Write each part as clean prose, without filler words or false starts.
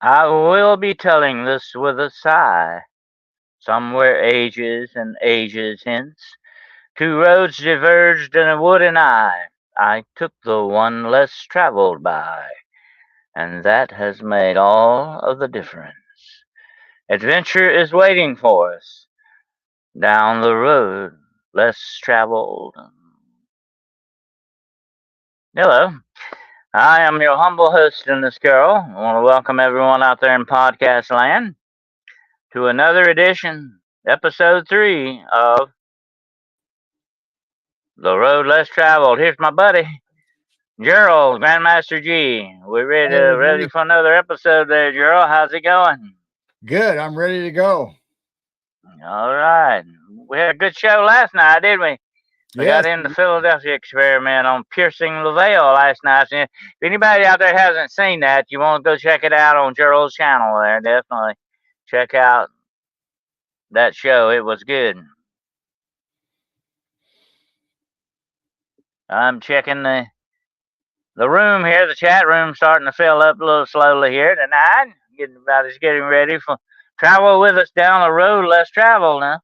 I will be telling this with a sigh. Somewhere ages and ages hence, two roads diverged in a wood, and I took the one less traveled by, and that has made all of the difference. Adventure is waiting for us down the road less traveled. Hello, I am your humble host in this girl. I want to welcome everyone out there in podcast land to another edition, episode 3 of The Road Less Traveled. Here's my buddy, Gerald, Grandmaster G. We're ready, Hey, ready everybody. for another episode there, Gerald. How's it going? Good. I'm ready to go. All right. We had a good show last night, didn't we? We got Yes. into Philadelphia experiment on piercing the veil last night. And if anybody out there hasn't seen that, you want to go check it out on Gerald's channel there. Definitely check out that show. It was good. I'm checking the room here, the chat room starting to fill up a little slowly here tonight. Everybody's getting ready for travel with us down the road less traveled now.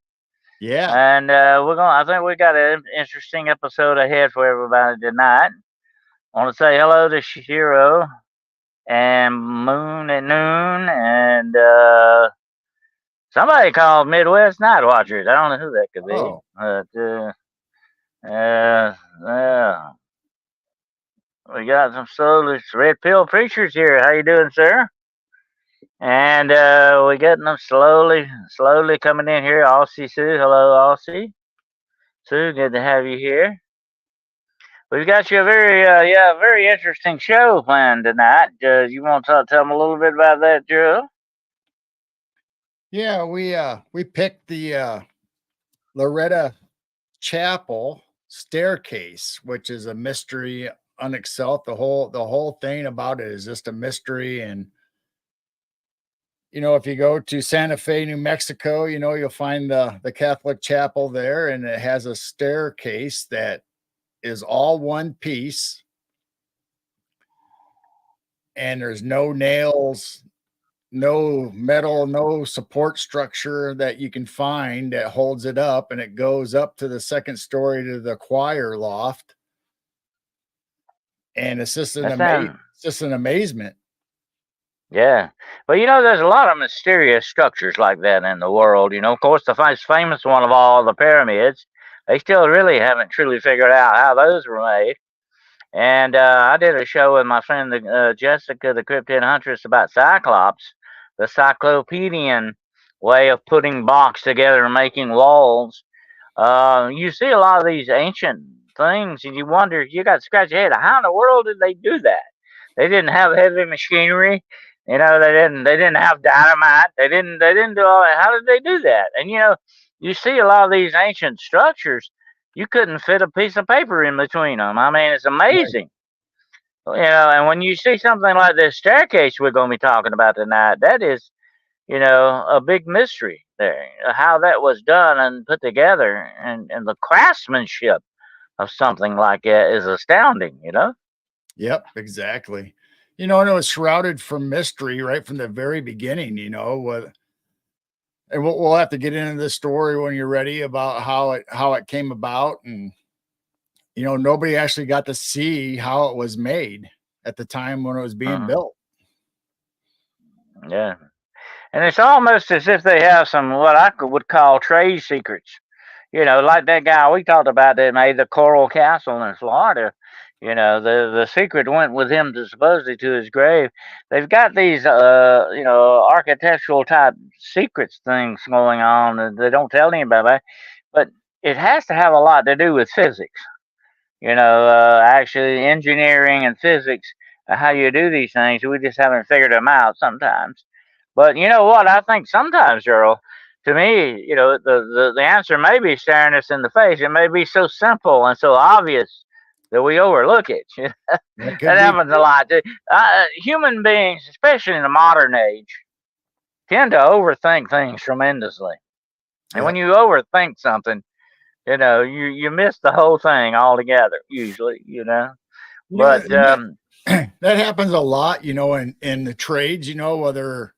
Yeah. And I think we got an interesting episode ahead for everybody tonight. I want to say hello to Shiro and Moon at Noon and somebody called Midwest Night Watchers. I don't know who that could be. Oh. But we got some soulless red pill preachers here. How you doing, sir? And we getting them slowly coming in here. Aussie Sue, hello, Aussie. Sue, good to have you here. We've got you a very interesting show planned tonight. You want to tell them a little bit about that, Joe? Yeah, we picked the Loretta Chapel staircase, which is a mystery on itself. The whole thing about it is just a mystery. And if you go to Santa Fe, New Mexico, you'll find the Catholic chapel there, and it has a staircase that is all one piece, and there's no nails, no metal, no support structure that you can find that holds it up, and it goes up to the second story to the choir loft, and it's just an amazement. Yeah. Well, there's a lot of mysterious structures like that in the world. Of course, the most famous one of all, the pyramids, they still really haven't truly figured out how those were made. And I did a show with my friend Jessica, the Cryptid Huntress, about Cyclops, the cyclopedian way of putting blocks together and making walls. You see a lot of these ancient things, and you wonder, you got to scratch your head, how in the world did they do that? They didn't have heavy machinery. They didn't have dynamite. They didn't do all that. How did they do that? And you see a lot of these ancient structures, you couldn't fit a piece of paper in between them. I mean, it's amazing. Right. And when you see something like this staircase we're going to be talking about tonight, that is, a big mystery there. How that was done and put together, and the craftsmanship of something like that is astounding. Yep, exactly. And it was shrouded from mystery right from the very beginning. And we'll have to get into this story when you're ready about how it came about. And nobody actually got to see how it was made at the time when it was being built. Yeah. And it's almost as if they have some what I would call trade secrets. Like that guy we talked about that made the Coral Castle in Florida. The secret went with him supposedly to his grave. They've got these, architectural type secrets things going on that they don't tell anybody. But it has to have a lot to do with physics. Actually engineering and physics, how you do these things. We just haven't figured them out sometimes. But you know what? I think sometimes, Earl, to me, the answer may be staring us in the face. It may be so simple and so obvious that we overlook it. That happens a lot. Human beings, especially in the modern age, tend to overthink things tremendously. And when you overthink something, you miss the whole thing altogether, usually, But that happens a lot, in the trades, whether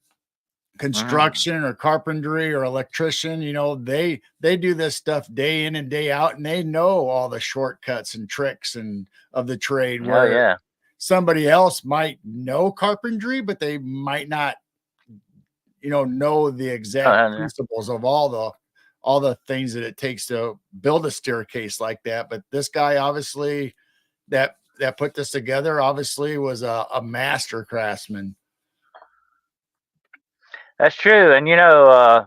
Mm. construction or carpentry or electrician, they do this stuff day in and day out, and they know all the shortcuts and tricks and of the trade, Oh where yeah. somebody else might know carpentry, but they might not, know the Oh, exact yeah. principles of all the things that it takes to build a staircase like that. But this guy, obviously, that put this together, obviously was a master craftsman. That's true. And a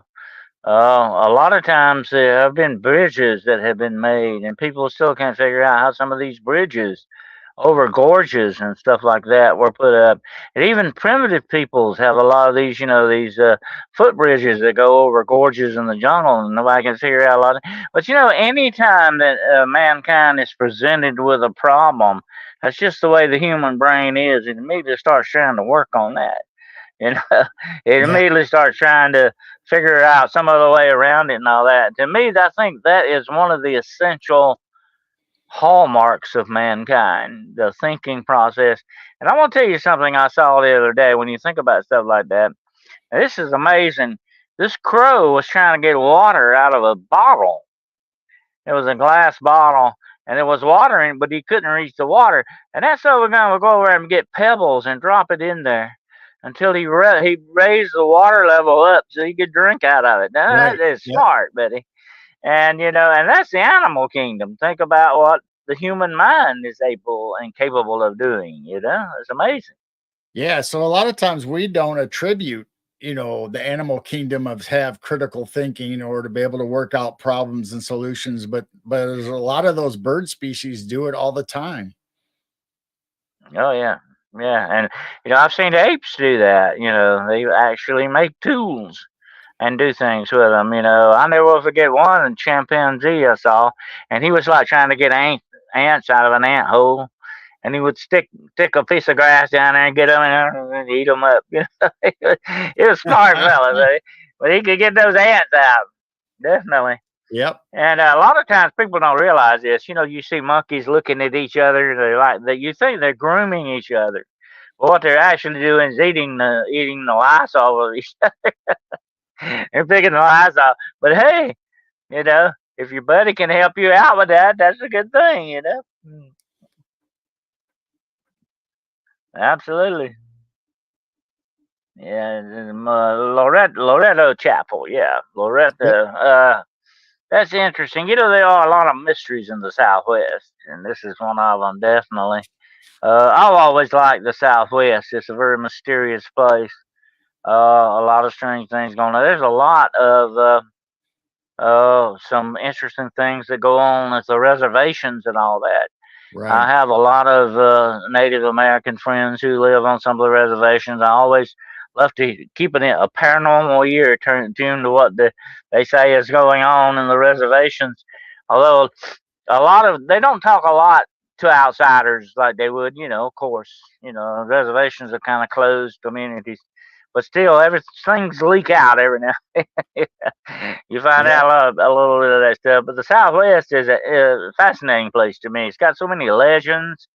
lot of times there have been bridges that have been made, and people still can't figure out how some of these bridges over gorges and stuff like that were put up. And even primitive peoples have a lot of these, these foot bridges that go over gorges in the jungle, and nobody can figure out a lot of. But anytime that mankind is presented with a problem, that's just the way the human brain is. It immediately starts trying to work on that. You know, it Yeah. immediately starts trying to figure out some other way around it and all that. To me, I think that is one of the essential hallmarks of mankind, the thinking process. And I want to tell you something I saw the other day when you think about stuff like that. And this is amazing. This crow was trying to get water out of a bottle. It was a glass bottle, and there was water in it, but he couldn't reach the water. And that's so we're going to go over and get pebbles and drop it in there until he raised the water level up so he could drink out of it. Now that Right. is Yep. smart, Betty. And and that's the animal kingdom. Think about what the human mind is able and capable of doing. It's amazing. Yeah, so a lot of times we don't attribute, the animal kingdom of have critical thinking or to be able to work out problems and solutions, but there's a lot of those bird species do it all the time. Oh yeah, yeah. And I've seen apes do that. They actually make tools and do things with them. I never will forget one chimpanzee I saw, and he was like trying to get ants out of an ant hole, and he would stick a piece of grass down there and get them and eat them up. He was a smart fella, but he could get those ants out definitely. Yep. And a lot of times people don't realize this. You see monkeys looking at each other. They're like that. You think they're grooming each other. Well, what they're actually doing is eating the lice off of each other. They're picking the lice off. But hey, if your buddy can help you out with that, that's a good thing. Absolutely. Yeah, Loretto Chapel. Yeah, Yep. Loretto. That's interesting. There are a lot of mysteries in the Southwest, and this is one of them, definitely. I've always liked the Southwest. It's a very mysterious place. A lot of strange things going on. There's a lot of some interesting things that go on at the reservations and all that. I Right. have a lot of Native American friends who live on some of the reservations. I always love to keep it in a paranormal ear tuned to what they say is going on in the reservations. Although a lot of they don't talk a lot to outsiders like they would, of course. Reservations are kind of closed communities, but still, things leak out every now. You find Yep. out a little bit of that stuff. But the Southwest is a fascinating place to me. It's got so many legends,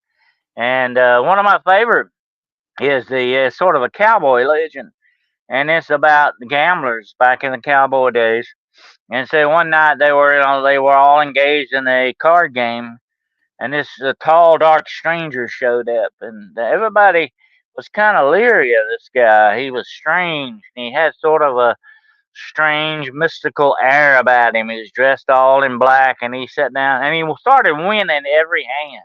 and one of my favorite is the sort of a cowboy legend, and it's about the gamblers back in the cowboy days. And so one night they were all engaged in a card game, and this tall, dark stranger showed up, and everybody was kind of leery of this guy. He was strange, and he had sort of a strange, mystical air about him. He was dressed all in black, and he sat down, and he started winning every hand.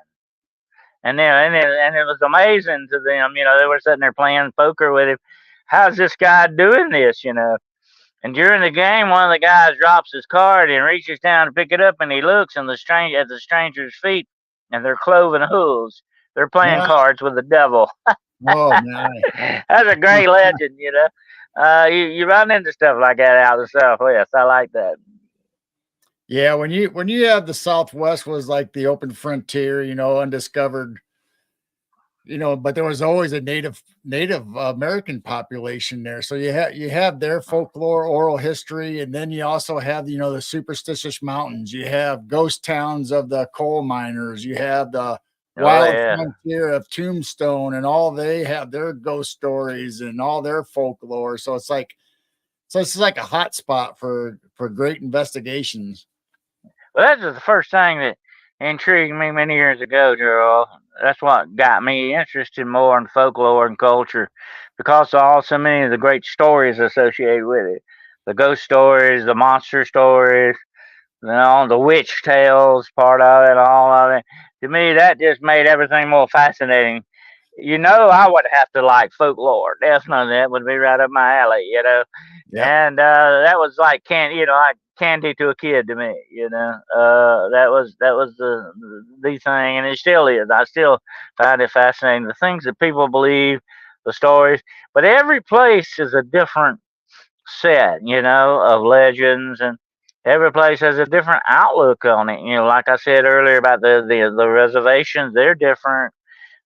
And it was amazing to them. They were sitting there playing poker with him. How's this guy doing this? And during the game, one of the guys drops his card and reaches down to pick it up, and he looks and at the stranger's feet, and they're cloven hooves. They're playing Ah, cards with the devil. oh my. That's a great legend. You run into stuff like that out of the Southwest. I like that. Yeah, when you have the Southwest was like the open frontier, undiscovered, but there was always a Native American population there. So you have their folklore, oral history, and then you also have, the superstitious mountains. You have ghost towns of the coal miners. You have the Oh Wild yeah. Frontier of Tombstone, and all they have their ghost stories and all their folklore. So it's like a hot spot for great investigations. Well, that's the first thing that intrigued me many years ago, Gerald. That's what got me interested more in folklore and culture, because of all so many of the great stories associated with it. The ghost stories, the monster stories, the witch tales part of it, all of it. To me, that just made everything more fascinating. I would have to like folklore. Definitely, that would be right up my alley. Yep. And that was like like candy to a kid to me. That was the thing, and it still is. I still find it fascinating the things that people believe, the stories. But every place is a different set, of legends, and every place has a different outlook on it. Like I said earlier about the reservations, they're different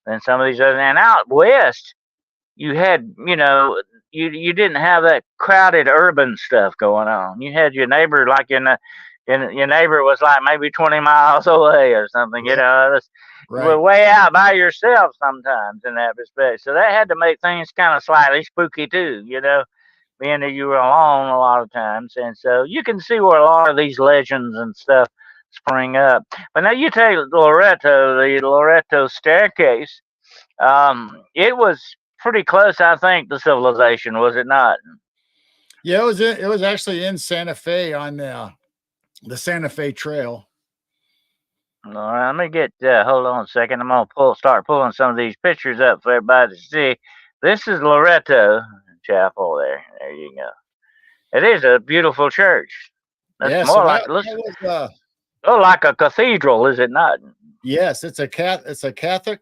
than some of these other. And out west, you had, you didn't have that crowded urban stuff going on. You had your neighbor like your neighbor was like maybe 20 miles away or something. Yep. You were Right. way out by yourself sometimes in that respect. So that had to make things kind of slightly spooky too. Being that you were alone a lot of times, and so you can see where a lot of these legends and stuff spring up. But now you take the Loreto staircase. It was pretty close, I think, to civilization, was it not? Yeah, it was actually in Santa Fe on the Santa Fe Trail. All right, let me get. Hold on a second. I'm gonna start pulling some of these pictures up for everybody to see. This is Loreto Chapel. There you go. It is a beautiful church. That's Yeah, so more like that looks was like a cathedral, is it not? yes, it's a Catholic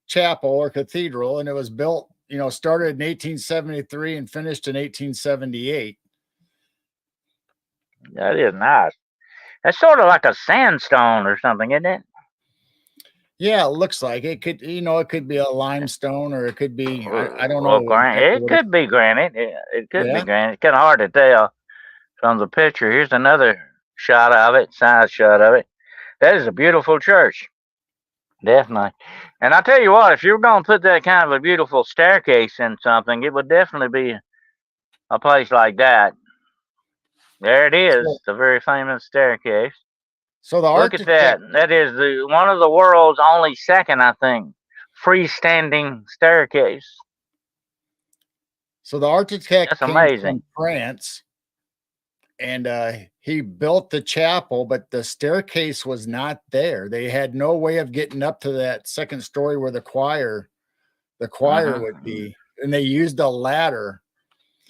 chapel or cathedral, and it was built, started in 1873 and finished in 1878. That is nice. That's sort of like a sandstone or something, isn't it? Yeah, it looks like it could, it could be a limestone or it could be, I don't Well, know exactly it what it. could be granite. It could be Yeah. granite. It's kind of hard to tell from the picture. Here's another shot of it, side shot of it. That is a beautiful church, definitely. And I tell you what, if you were going to put that kind of a beautiful staircase in something, it would definitely be a place like that. There it is, So, the very famous staircase. so the Look at that. architect, That is one of the world's only second, I think, freestanding staircase. so the architect That's came amazing. from France, and he built the chapel, but the staircase was not there. They had no way of getting up to that second story where the choir would Hmm. be, and they used a ladder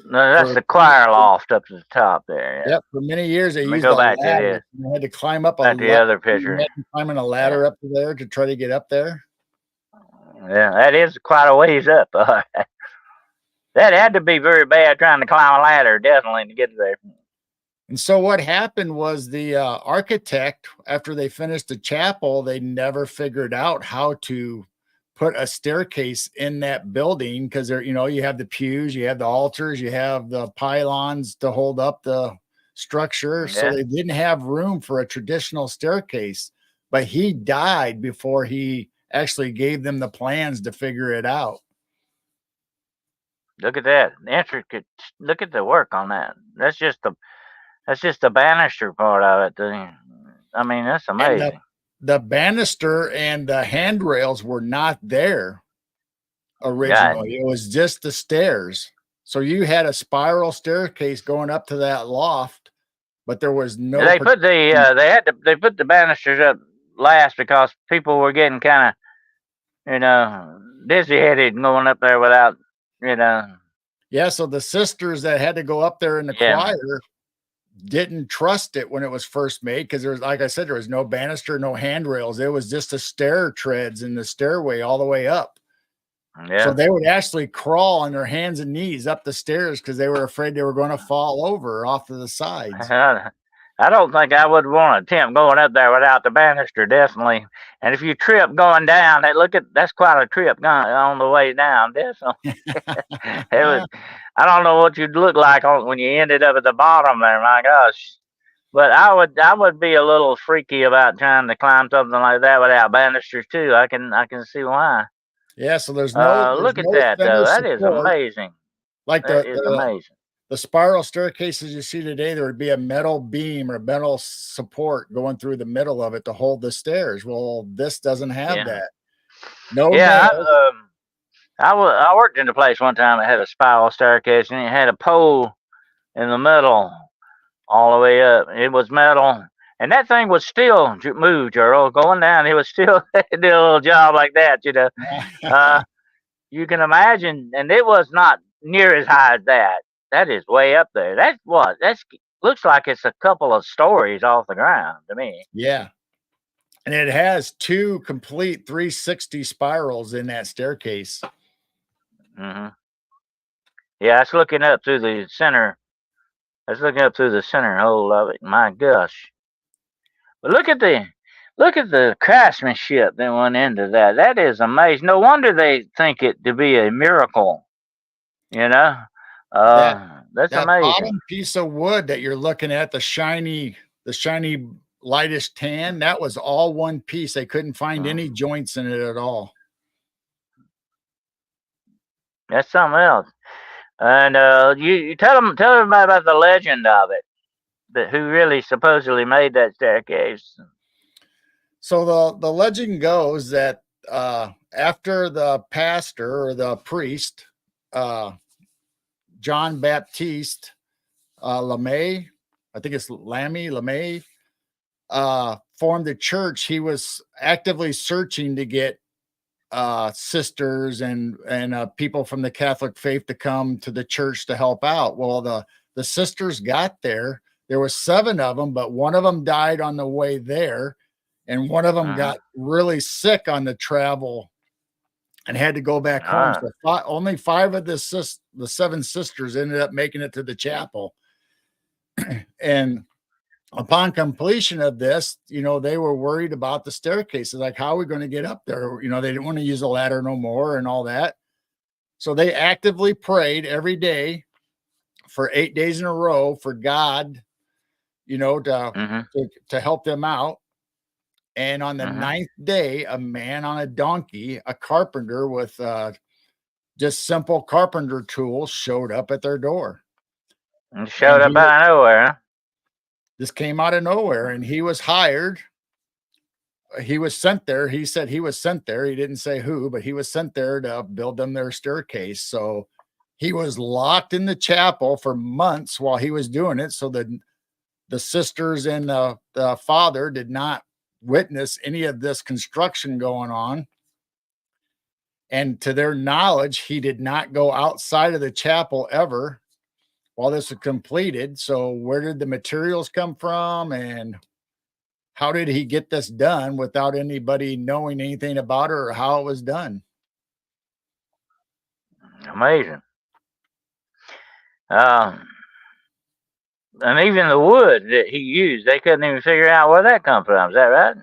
No, that's for. the choir loft up to the top there. Yeah. Yep, for many years they Let me used go a back to ladder. this. And they had to climb up a Back to the ladder. other You picture. had to climb on a Yeah. ladder up to there to try to get up there. Yeah, that is quite a ways up. That had to be very bad trying to climb a ladder, definitely, to get there. And so what happened was the architect, after they finished the chapel, they never figured out how to put a staircase in that building because there, you have the pews, you have the altars, you have the pylons to hold up the structure. So Yeah. they didn't have room for a traditional staircase. But he died before he actually gave them the plans to figure it out. Look at that. Intricate. Look at the work on that. That's just the banister part of it. I mean, that's And the amazing. the banister and the handrails were not there God. originally. It was just the stairs. So you had a spiral staircase going up to that loft, but there was no They put they put the banisters up last because people were getting kind of dizzy headed going up there without you know yeah, so the sisters that had to go up there in the yeah choir didn't trust it when it was first made because there was, like I said, there was no banister, no handrails. It was just the stair treads and the stairway all the way up. So yeah. they would actually crawl on their hands and knees up the stairs because they were afraid they were going to fall over off to the sides. I don't think I would want to attempt going up there without the banister, definitely. And if you trip going down, that's quite a trip on the way down, definitely. It was. I don't know what you'd look like when you ended up at the bottom there. My gosh, But I would be a little freaky about trying to climb something like that without banisters too. I can see why. Yeah, so there's Look at no that center though. That is support amazing. like That is amazing. the spiral staircases you see today. There would be a metal beam or metal support going through the middle of it to hold the stairs. Well, this doesn't have Yeah. that. No Yeah. nails. I worked in a place one time that had a spiral staircase and it had a pole in the middle all the way up. It was metal. And that thing was still move, Gerald. Going down, it was still did a little job like that. Uh, you can imagine, and it was not near as high as that. That is way up there. That's what? That's looks like it's a couple of stories off the ground to me. Yeah. And it has two complete 360 spirals in that staircase. Hmm. Yeah, it's looking up through the center. It's looking up through the center hole of it. My gosh! But look at the craftsmanship that went into that. That is amazing. No wonder they think it to be a miracle. You know, That that's that amazing. bottom piece of wood that you're looking at, the shiny lightish tan, that was all one piece. They couldn't find Mm. any joints in it at all. That's something else. And you tell everybody about the legend of it. That who really supposedly made that staircase. So the legend goes that after the pastor or the priest, uh, John Baptiste LeMay, I think it's LeMay, formed the church. He was actively searching to get sisters and people from the Catholic faith to come to the church to help out. Well, the sisters got there. There was 7 of them, but one of them died on the way there, and one of them Hmm. got really sick on the travel and had to go back home. Ah, So only 5 of the 7 sisters ended up making it to the chapel. And upon completion of this, they were worried about the staircases. Like, how are we going to get up there? They didn't want to use a ladder no more and all that. So they actively prayed every day for 8 days in a row for God, hmm, to help them out. And on the hmm. 9th day, a man on a donkey, a carpenter with just simple carpenter tools, showed up at their door. And showed And up out of nowhere. this came out of nowhere, and he was hired. He was sent there. He said he was sent there. He didn't say who, but he was sent there to build them their staircase. So he was locked in the chapel for months while he was doing it. So the sisters and the father did not witness any of this construction going on. And to their knowledge, he did not go outside of the chapel ever while this was completed. So where did the materials come from, and how did he get this done without anybody knowing anything about it or how it was done? Huh? Amazing. Um, and even the wood that he used, they couldn't even figure out where that come from. Is that right?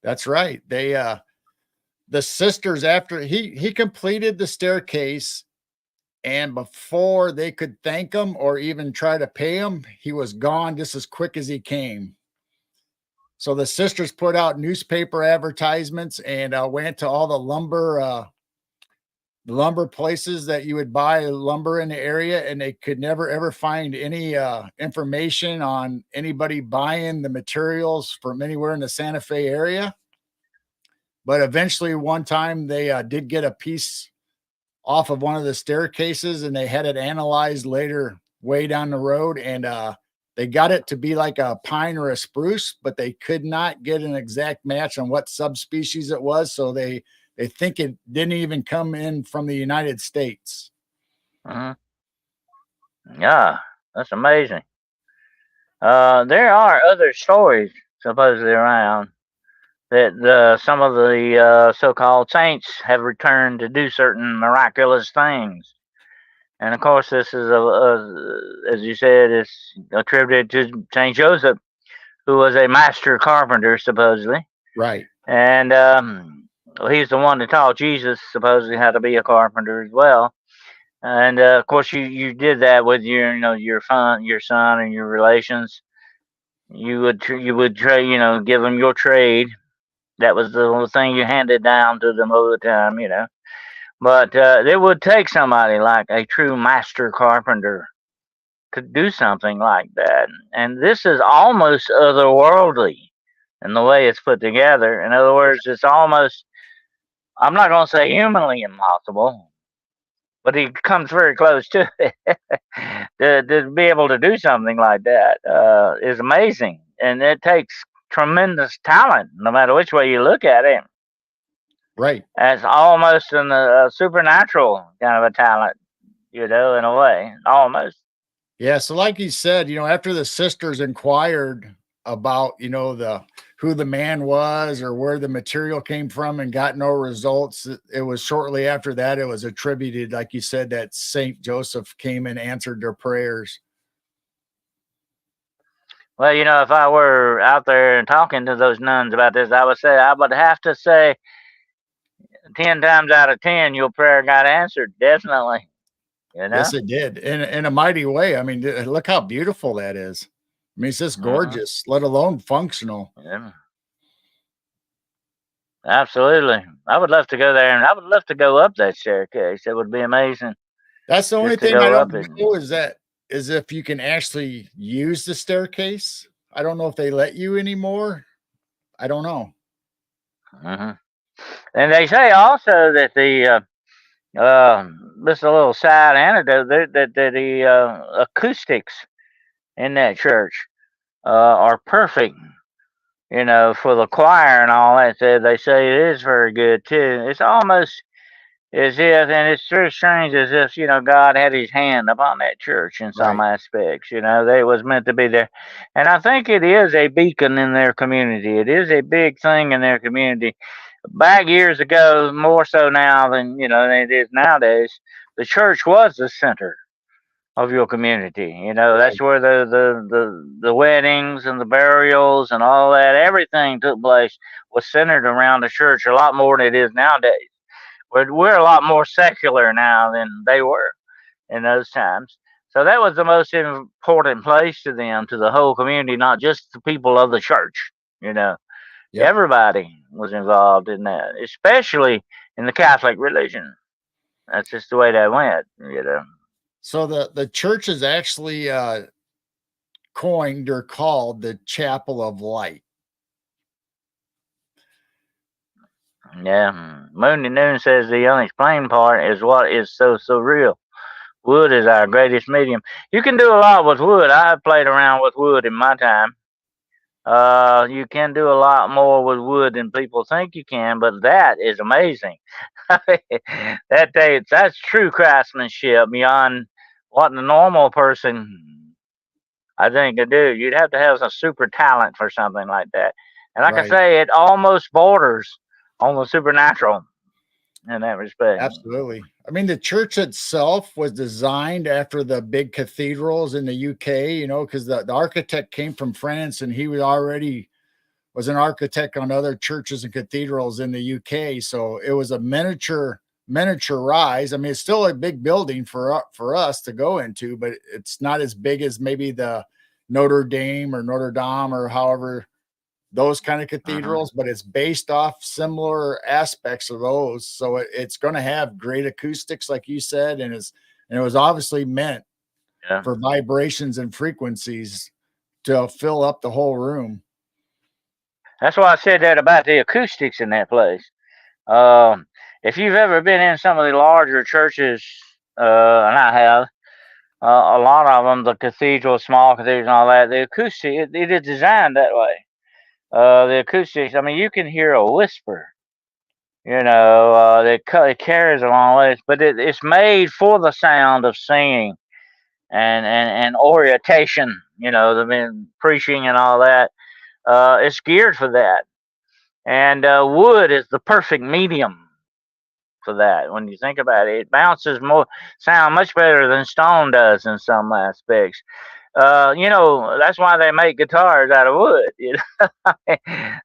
That's right. The sisters, after he completed the staircase, and before they could thank him or even try to pay him, he was gone just as quick as he came. So the sisters put out newspaper advertisements and went to all the lumber places that you would buy lumber in the area, and they could never ever find any information on anybody buying the materials from anywhere in the Santa Fe area. But eventually, one time they did get a piece off of one of the staircases, and they had it analyzed later way down the road, and they got it to be like a pine or a spruce, but they could not get an exact match on what subspecies it was. So they think it didn't even come in from the United States. Hmm. Yeah, that's amazing. There are other stories supposedly around that some of the so-called saints have returned to do certain miraculous things. And of course, this is as you said, it's attributed to Saint Joseph, who was a master carpenter supposedly, Right. and he's the one that taught Jesus supposedly how to be a carpenter as well. And of course, you did that with your son and your relations. you would trade, give them your trade. That was the little thing you handed down to them over the time. But it would take somebody like a true master carpenter to do something like that. And this is almost otherworldly in the way it's put together. In other words, it's almost, I'm not going to say humanly impossible, but he comes very close to it. To be able to do something like that is amazing. And it takes tremendous talent, no matter which way you look at it. Right. It's almost a supernatural kind of a talent, in a way, almost. Yeah. So, like you said, after the sisters inquired about, who the man was or where the material came from and got no results, it was shortly after that it was attributed, like you said, that Saint Joseph came and answered their prayers. Well, if I were out there and talking to those nuns about this, I would have to say 10 times out of 10, your prayer got answered. Definitely. You know? Yes, it did in a mighty way. I mean, look how beautiful that is. I mean, it's just Hmm. gorgeous, let alone functional. Yeah, absolutely. I would love to go there, and I would love to go up that staircase. It would be amazing That's the only just to thing I go up don't it. know is if you can actually use the staircase. I don't know if they let you anymore. I don't know. Hmm. And they say also that this is a little side anecdote, that the acoustics in that church are perfect, for the choir and all that. They say it is very good too. It's almost as if, and it's very strange, as if God had His hand upon that church in some Right. aspects. They was meant to be there, and I think it is a beacon in their community. It is a big thing in their community. Back years ago, more so now than it is nowadays, the church was the center of your community. That's Right. where the weddings and the burials and all that, everything took place was centered around the church a lot more than it is nowadays. We're a lot more secular now than they were in those times. So that was the most important place to them, to the whole community, not just the people of the church. You know, Yep. Everybody was involved in that, especially in the Catholic religion. That's just the way that went. So the church is actually coined or called the Chapel of Light. Yeah. Mooney Noon says the unexplained part is what is so real. Wood is our greatest medium. You can do a lot with wood. I've played around with wood in my time. You can do a lot more with wood than people think you can, but that is amazing. That's true craftsmanship beyond what the normal person, I think, could do. You'd have to have some super talent for something like that. And like I Right. say, it almost borders on the supernatural in that respect. Absolutely. I mean, the church itself was designed after the big cathedrals in the UK, because the architect came from France and he was an architect on other churches and cathedrals in the UK. So it was a miniature rise. I mean, it's still a big building for us to go into, but it's not as big as maybe the Notre Dame or however those kind of Hmm. cathedrals, but it's based off similar aspects of those. So it's going to have great acoustics, like you said, and it was obviously meant Yeah. for vibrations and frequencies to fill up the whole room. That's why I said that about the acoustics in that place. Um, if you've ever been in some of the larger churches, and I have, a lot of them, the cathedrals, small cathedrals, and all that, the acoustic, it is designed that way. The acoustics, I mean, you can hear a whisper, it carries a long ways, but it's made for the sound of singing and orientation, the preaching and all that. It's geared for that. And wood is the perfect medium for that. When you think about it, it bounces more sound much better than stone does in some aspects. That's why they make guitars out of wood.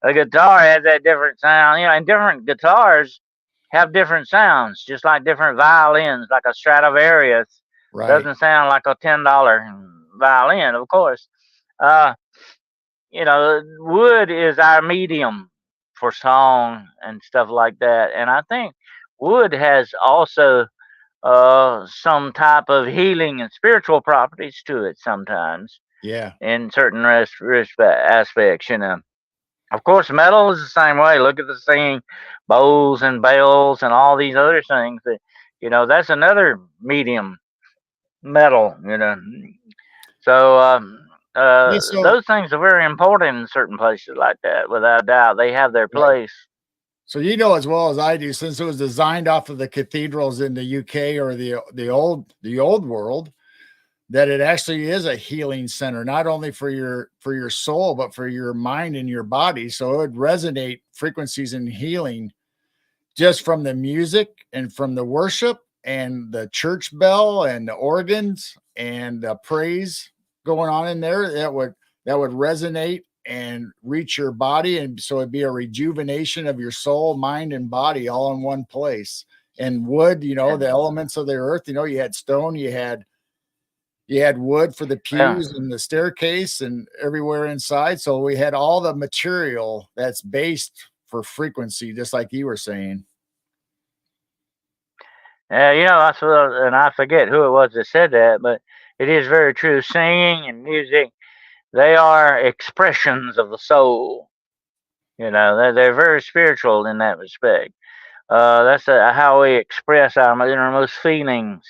A guitar has that different sound. And different guitars have different sounds, just like different violins. Like a Stradivarius Right. doesn't sound like a $10 violin, of course. Uh, wood is our medium for song and stuff like that. And I think wood has also some type of healing and spiritual properties to it sometimes Yeah. in certain aspects. Of course, metal is the same way. Look at the singing bowls and bells and all these other things that's another medium metal. So Yeah. So, those things are very important in certain places like that. Without a doubt, they have their right. place. So you know as well as I do, since it was designed off of the cathedrals in the UK or the old world, that it actually is a healing center, not only for your soul, but for your mind and your body. So it would resonate frequencies and healing just from the music and from the worship and the church bell and the organs and the praise going on in there. That would resonate and reach your body, and so it'd be a rejuvenation of your soul, mind, and body all in one place. And wood, the And elements of the earth, you had stone, you had wood for the well, pews and the staircase and everywhere inside. So we had all the material that's based for frequency, just like you were saying. that's what, and I forget who it was that said that, but it is very true. Singing and music, they are expressions of the soul. They're very spiritual in that respect. That's how we express our innermost feelings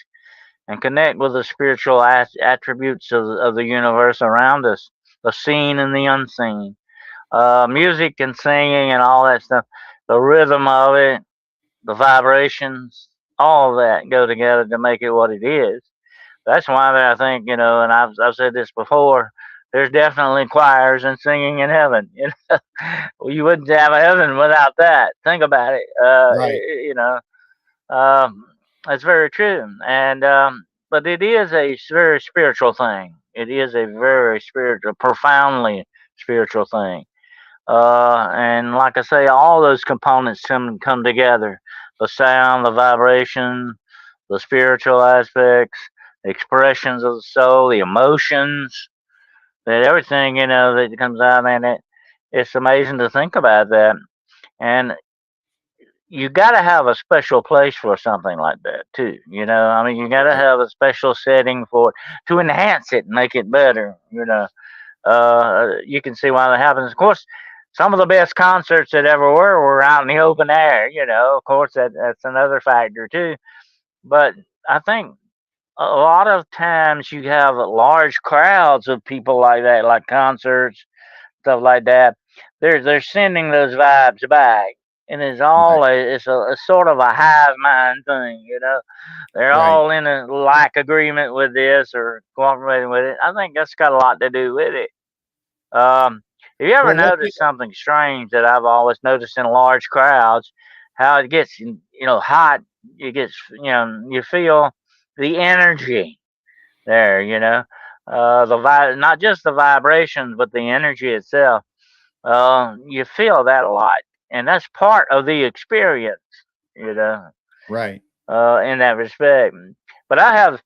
and connect with the spiritual attributes of the universe around us, the seen and the unseen. Music and singing and all that stuff, the rhythm of it, the vibrations, all of that go together to make it what it is. That's why I think, and I've said this before, there's definitely choirs and singing in heaven. Well, you wouldn't have a heaven without that. Think about it. Right. Um, that's very true. And but it is a very spiritual thing. It is a very spiritual, profoundly spiritual thing. And like I say, all those components come together: the sound, the vibration, the spiritual aspects, the expressions of the soul, the emotions, that everything that comes out, and it's amazing to think about that. And you got to have a special place for something like that too. I mean, you got to Right. have a special setting for it to enhance it and make it better. You can see why that happens. Of course, some of the best concerts that ever were out in the open air. Of course, that's another factor too. But I think a lot of times you have large crowds of people like that, like concerts, stuff like that. They're sending those vibes back, and Right. it's a sort of a hive mind thing. They're Right. all in a like agreement with this or cooperating with it. I think that's got a lot to do with it. Have you ever Well, what noticed something strange that I've always noticed in large crowds? How it gets, hot. It gets, you feel the energy there. Not just the vibrations, but the energy itself. You feel that a lot, and that's part of the experience. You know, right. in that respect. But I have,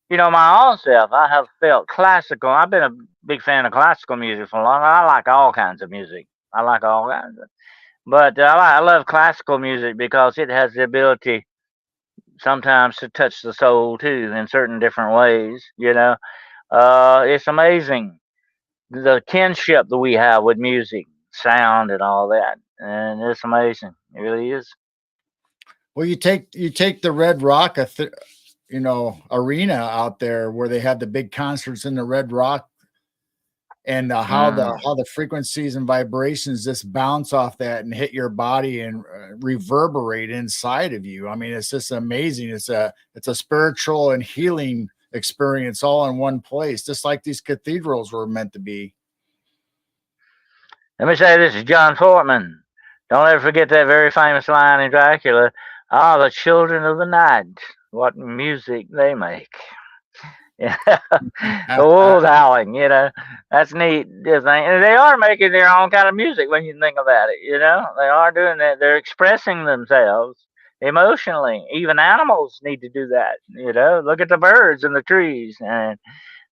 my own self, I have felt classical. I've been a big fan of classical music for a long time. I like all kinds of music. I like all kinds of, but I love classical music because it has the ability sometimes to touch the soul too in certain different ways. It's amazing the kinship that we have with music, sound, and all that, and it's amazing. It really is. Well, you take the Red Rock, arena out there where they have the big concerts in the Red Rock, and how the Mm. how the frequencies and vibrations just bounce off that and hit your body and reverberate inside of you. I mean, it's just amazing. It's a spiritual and healing experience all in one place, just like these cathedrals were meant to be. Let me say this is John Fortman. Don't ever forget that very famous line in Dracula. Ah, the children of the night, what music they make. Yeah, the wolves howling, that's neat. And they are making their own kind of music when you think about it, they are doing that. They're expressing themselves emotionally. Even animals need to do that, look at the birds and the trees. And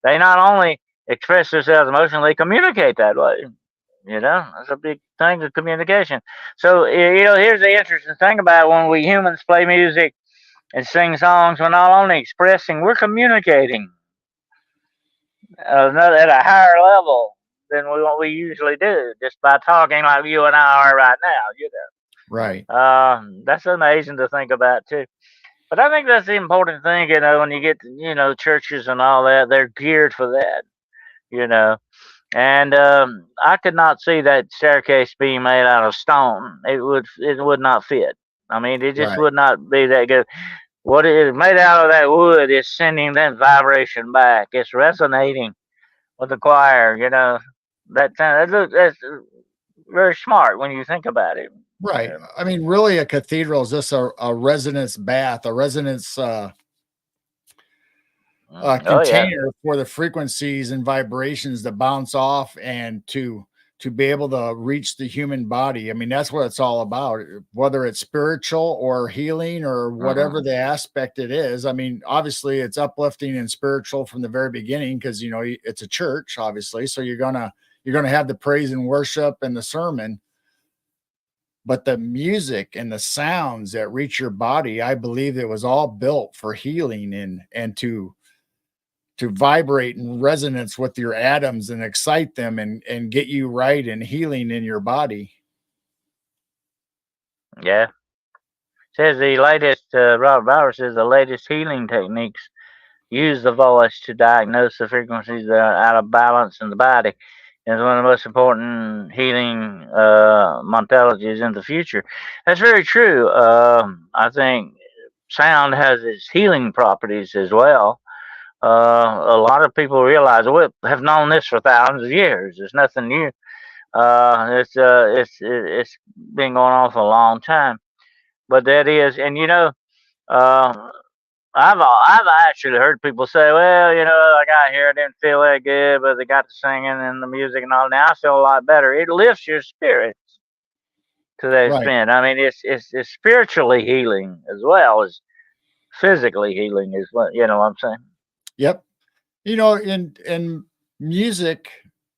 they not only express themselves emotionally, they communicate that way. That's a big thing of communication. So, here's the interesting thing about it. When we humans play music and sing songs, we're not only expressing, we're communicating at a higher level than what we usually do just by talking like you and I are right now. Right. That's amazing to think about too. But I think that's the important thing, when you get to, churches and all that, they're geared for that, you know. And I could not see that staircase being made out of stone. It would not fit. I mean, it just Right. would not be that good. What it is made out of that wood is sending that vibration back. It's resonating with the choir, that's very smart when you think about it. Right. Yeah. I mean, really, a cathedral is just a resonance bath, a resonance Oh yeah. container for the frequencies and vibrations that bounce off and to be able to reach the human body. I mean, that's what it's all about, whether it's spiritual or healing or whatever Hmm. the aspect it is. I mean, obviously it's uplifting and spiritual from the very beginning because it's a church, obviously. So you're gonna have the praise and worship and the sermon, but the music and the sounds that reach your body, I believe it was all built for healing and to vibrate in resonance with your atoms and excite them and get you right and healing in your body. Yeah. Says the latest. Robert Bauer says the latest healing techniques use the voice to diagnose the frequencies that are out of balance in the body. It's one of the most important healing modalities in the future. That's very true. I think sound has its healing properties as well. A lot of people realize we have known this for thousands of years. It's nothing new. It's been going on for a long time. But that is, and uh, I've actually heard people say, well, I got here, I didn't feel that good, but they got the singing and the music and all. Now I feel a lot better. It lifts your spirits to that Right. extent. I mean, it's spiritually healing as well as physically healing, is what I'm saying. Yep. In music,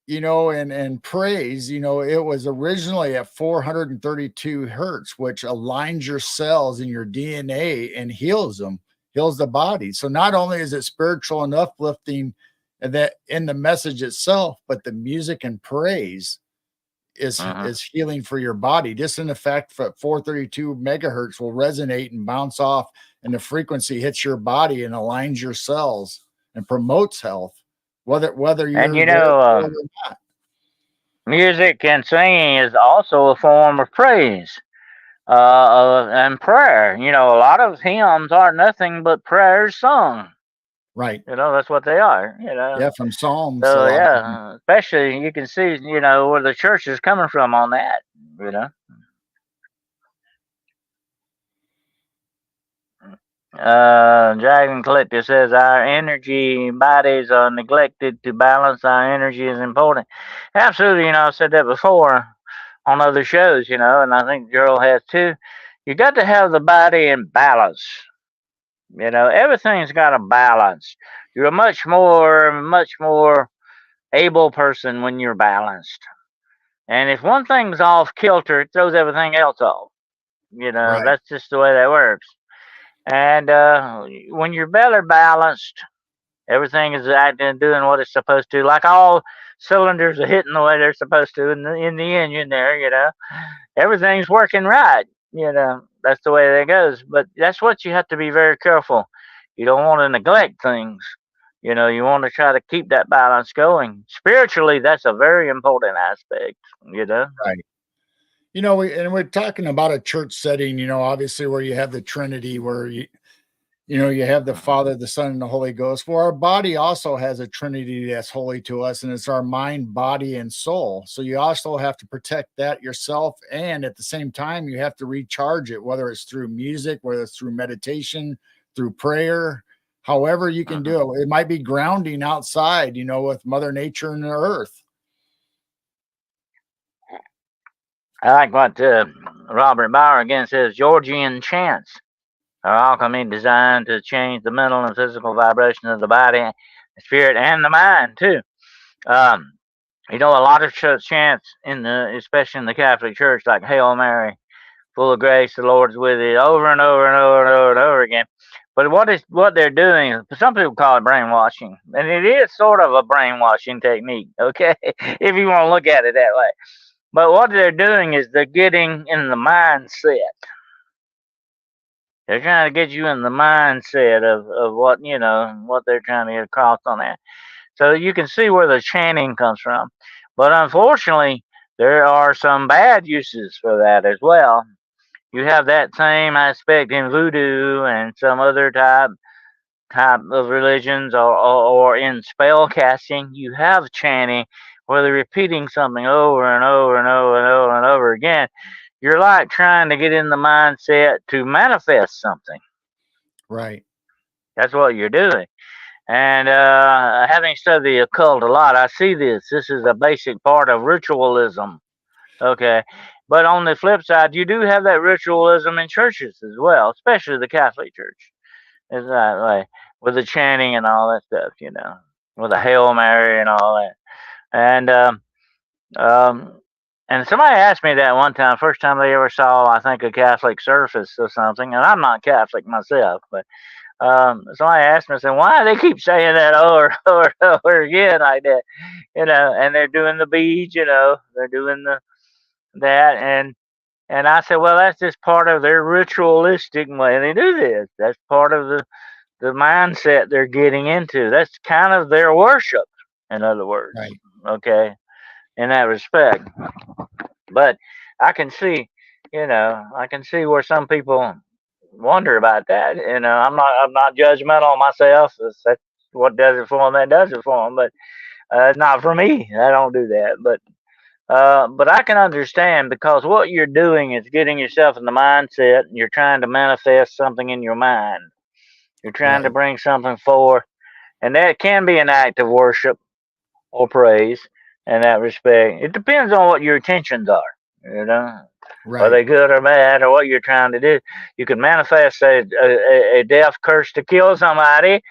and praise, it was originally at 432 hertz, which aligns your cells in your DNA and heals them, heals the body. So not only is it spiritual and uplifting that in the message itself, but the music and praise Hmm. is healing for your body. Just in the fact that 432 megahertz will resonate and bounce off, and the frequency hits your body and aligns your cells and promotes health, whether And you're there for it or not. music and singing is also a form of praise and prayer. A lot of hymns are nothing but prayers sung. Right. That's what they are. Yeah, from Psalms a So lot of them. yeah, especially you can see, where the church is coming from on that. You know, Dragon Collector says our energy bodies are neglected to balance. Our energy is important. Absolutely, I've said that before on other shows. And I think Gerald has too. You got to have the body in balance. Everything's got a balance. You're a much more able person when you're balanced. And if one thing's off kilter, it throws everything else off. Right. That's just the way that works. And when you're better balanced, everything is acting and doing what it's supposed to. Like all cylinders are hitting the way they're supposed to in the engine there, everything's working right. That's the way that goes. But that's what you have to be very careful. You don't want to neglect things. You want to try to keep that balance going. Spiritually, that's a very important aspect, you know. Right. We're talking about a church setting, obviously where you have the Trinity, where you have the Mhm. Father, the Son, and the Holy Ghost. Well, our body also has a Trinity that's holy to us, and it's our mind, body, and soul. So you also have to protect that yourself. And at the same time, you have to recharge it, whether it's through music, whether it's through meditation, through prayer, however you can Mhm. do it. It might be grounding outside, with Mother Nature and the earth. I like what Robert Bauer again says Georgian chants are alchemy designed to change the mental and physical vibration of the body, the spirit, and the mind, too. Um, A lot of chants in especially in the Catholic Church, like Hail Mary, full of grace, the Lord's with you, over and over and over and over and over again. But what they're doing, some people call it brainwashing, and it is sort of a brainwashing technique, okay, if you want to look at it that way. But what they're doing is they're getting in the mindset. They're trying to get you in the mindset of what what they're trying to get across on that. So you can see where the chanting comes from. But unfortunately, there are some bad uses for that as well. You have that same aspect in voodoo and some other type of religions, or in spell casting. You have chanting where they're repeating something over and over and over and over and over again. You're like trying to get in the mindset to manifest something. Right. That's what you're doing. And having studied the occult a lot, I see this. This is a basic part of ritualism. Okay. But on the flip side, you do have that ritualism in churches as well, especially the Catholic Church. Is that way with the chanting and all that stuff, with the Hail Mary and all that. And um, and somebody asked me that one time, first time they ever saw, I think, a Catholic service or something. And I'm not Catholic myself, but somebody asked me, I said, why do they keep saying that over and over and over again like that? And they're doing the beads, they're doing that. And I said, well, that's just part of their ritualistic way they do this. That's part of the mindset they're getting into. That's kind of their worship, in other words. Right. Okay, in that respect. But I can see, I can see where some people wonder about that. I'm not judgmental myself. That's what does it for them. That does it for them. But it's not for me. I don't do that. But I can understand, because what you're doing is getting yourself in the mindset, and you're trying to manifest something in your mind. You're trying to Right. bring something forth, and that can be an act of worship or praise in that respect. It depends on what your intentions are. You know, are Right. they good or bad, or what you're trying to do? You can manifest a death curse to kill somebody,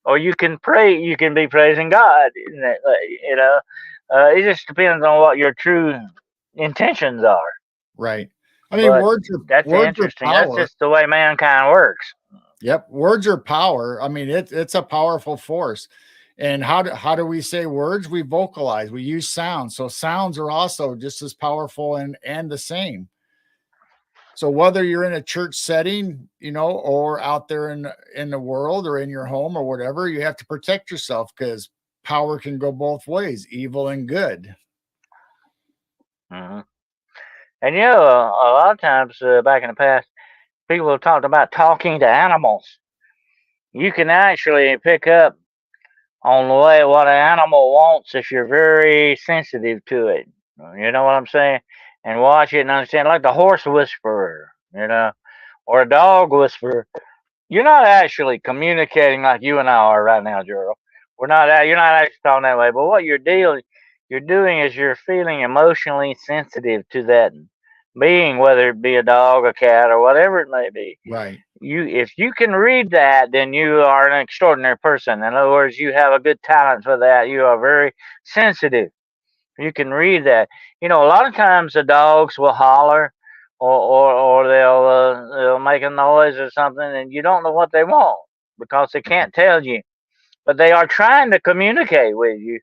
or you can pray. You can be praising God. In that way, it just depends on what your true intentions are. Right. I mean, But that's words are interesting. That's power. just the way mankind works. Yep, words are power. I mean, it's a powerful force. And how do we say words? We vocalize. We use sounds. So sounds are also just as powerful and the same. So whether you're in a church setting, or out there in the world or in your home or whatever, you have to protect yourself, because power can go both ways, evil and good. Hmm. And a lot of times back in the past, people have talked about talking to animals. You can actually pick up on the way what an animal wants if you're very sensitive to it. You know what I'm saying? And watch it and understand, like the horse whisperer, or a dog whisperer. You're not actually communicating like you and I are right now, Gerald. We're not. You're not actually talking that way. But what you're doing is you're feeling emotionally sensitive to that being, whether it be a dog, a cat, or whatever it may be. Right. If you can read that, then you are an extraordinary person. In other words, you have a good talent for that. You are very sensitive. You can read that. A lot of times the dogs will holler, or they'll make a noise or something, and you don't know what they want because they can't tell you. But they are trying to communicate with you.